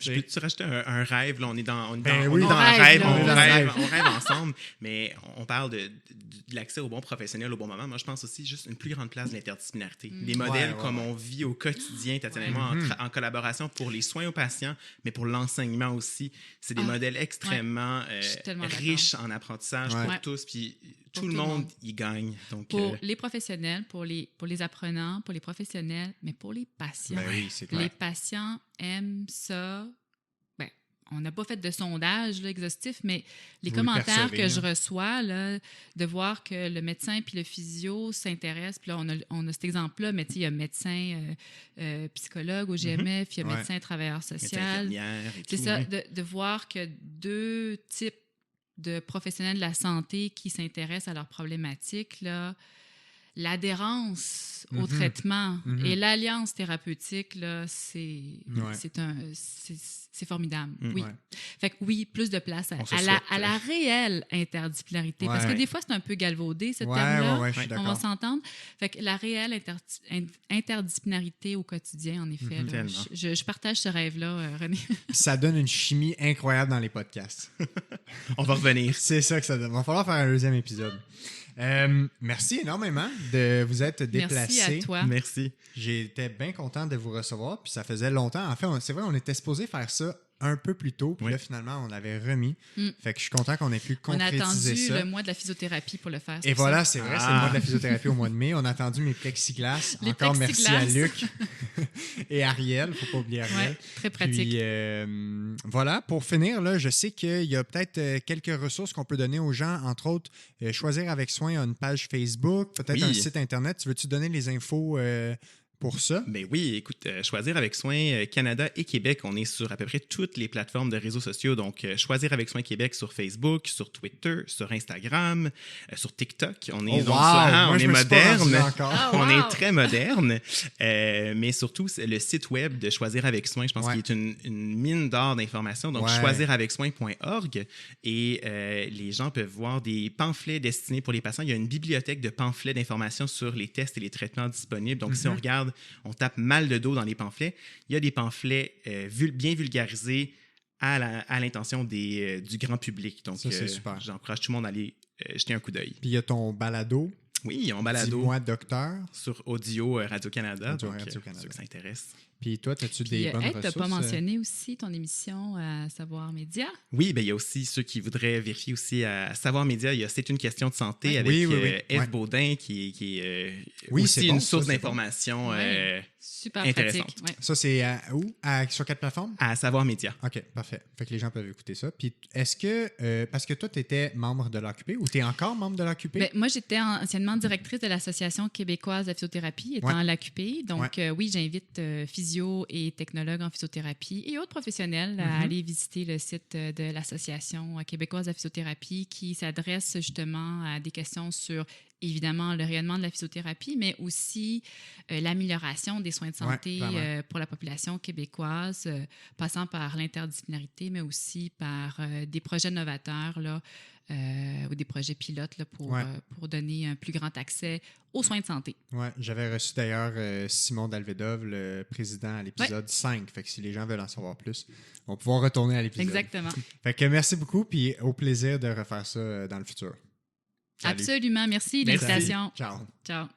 Je peux-tu rajouter un rêve? Là, on est dans Ben on oui. est dans On un rêve, rêve, là, on on rêve, on rêve ensemble, mais on parle de l'accès au bon professionnel au bon moment. Moi, je pense aussi juste une plus grande place de l'interdisciplinarité. Les modèles Ouais, comme ouais. on vit au quotidien, tellement en collaboration pour les soins aux patients, mais pour l'enseignement aussi. C'est des modèles extrêmement Je suis tellement d'accord. riches en apprentissage Ouais. pour Ouais. tous, puis Pour tout le monde y gagne. Donc, Pour les professionnels, pour les apprenants, pour les professionnels, mais pour les patients. Ben oui, c'est clair. Les patients aiment ça. Ben, on n'a pas fait de sondage là, exhaustif, mais les Vous le commentaires percevez, que là. je reçois, là, de voir que le médecin puis le physio s'intéressent, puis là, on a cet exemple-là, mais tu sais, il y a médecin psychologue au GMF, il y a Ouais. médecin travailleur médecins, social. infirmières et C'est tout, ça, hein. de voir que deux types de professionnels de la santé qui s'intéressent à leurs problématiques, là, l'adhérence au traitement et l'alliance thérapeutique, là, c'est formidable. Oui. Ouais. Fait que oui, plus de place On se à souhaite. la réelle interdisciplinarité. Parce que Ouais. des fois, c'est un peu galvaudé, ce Ouais, terme-là. ouais, je suis On va d'accord. s'entendre. Fait que la réelle interdisciplinarité au quotidien, en effet. là, Tellement. je partage ce rêve-là, René. Ça donne une chimie incroyable dans les podcasts. On va revenir. C'est ça que ça donne. Il va falloir faire un deuxième épisode. Merci énormément de vous être déplacé. Merci à toi. Merci. J'étais bien content de vous recevoir, puis ça faisait longtemps. En fait, c'est vrai, on était supposé faire ça un peu plus tôt, puis Oui. là, finalement, on l'avait remis. Mm. Fait que je suis content qu'on ait pu On a concrétiser attendu ça. le mois de la physiothérapie pour le faire. Et pour voilà, ça. c'est vrai, c'est le mois de la physiothérapie au mois de mai. On a attendu mes plexiglas. Les Encore plexiglas. merci à Luc et Ariel. Faut pas oublier Ariel. Ouais, très pratique. Puis voilà, pour finir, là, je sais qu'il y a peut-être quelques ressources qu'on peut donner aux gens, entre autres, Choisir avec soin a une page Facebook, peut-être Oui. un site Internet. Tu veux-tu donner les infos pour ça? Ben oui, écoute, Choisir avec soin Canada et Québec, on est sur à peu près toutes les plateformes de réseaux sociaux. Donc, Choisir avec soin Québec sur Facebook, sur Twitter, sur Instagram, sur TikTok. On est, Oh, donc, wow! on Moi, je est me suis pas rendu moderne. là encore. Ah, On wow! est très moderne, mais surtout, c'est le site web de Choisir avec soin, je pense Ouais. qu'il est une mine d'or d'informations. Donc, Ouais. choisiravecsoin.org. Et les gens peuvent voir des pamphlets destinés pour les patients. Il y a une bibliothèque de pamphlets d'informations sur les tests et les traitements disponibles. Donc, si on regarde, on tape mal de dos dans les pamphlets. Il y a des pamphlets bien vulgarisés à l'intention du grand public. Donc, Ça, c'est super. j'encourage tout le monde à aller jeter un coup d'œil. Puis il y a ton balado, Oui, on balado Dis-moi docteur. sur Audio Radio-Canada. Audio Donc, Radio-Canada. ceux que ça intéresse. Puis toi, as-tu Puis, des bonnes hey, ressources? t'as pas mentionné aussi ton émission à Savoir Média? Oui, ben, il y a aussi ceux qui voudraient vérifier aussi à Savoir Média. Il y a C'est une question de santé avec Oui. Eve Ouais. Baudin qui est Oui, aussi c'est bon, une ça, source c'est d'information Ouais. Super Intéressante. pratique. Ouais. Ça, c'est où? Sur quelle plateforme? à Savoir Média. OK, parfait. Fait que les gens peuvent écouter ça. Puis est-ce que, parce que toi, tu étais membre de l'AQP ou tu es encore membre de l'AQP? Ben, moi, j'étais anciennement directrice de l'Association québécoise de la physiothérapie, étant Ouais. à l'AQP. Donc, oui, j'invite physio et technologues en physiothérapie et autres professionnels à aller visiter le site de l'Association québécoise de la physiothérapie qui s'adresse justement à des questions sur, évidemment, le rayonnement de la physiothérapie, mais aussi l'amélioration des soins de santé clairement. pour la population québécoise, passant par l'interdisciplinarité, mais aussi par des projets novateurs, là, ou des projets pilotes là, pour donner un plus grand accès aux soins de santé. Ouais, j'avais reçu d'ailleurs Simon Dalvedov, le président, à l'épisode 5. Fait que si les gens veulent en savoir plus, on va pouvoir retourner à l'épisode. Exactement. Fait que merci beaucoup, puis au plaisir de refaire ça dans le futur. Salut. Absolument. Merci de Merci. l'invitation. Ciao. Ciao.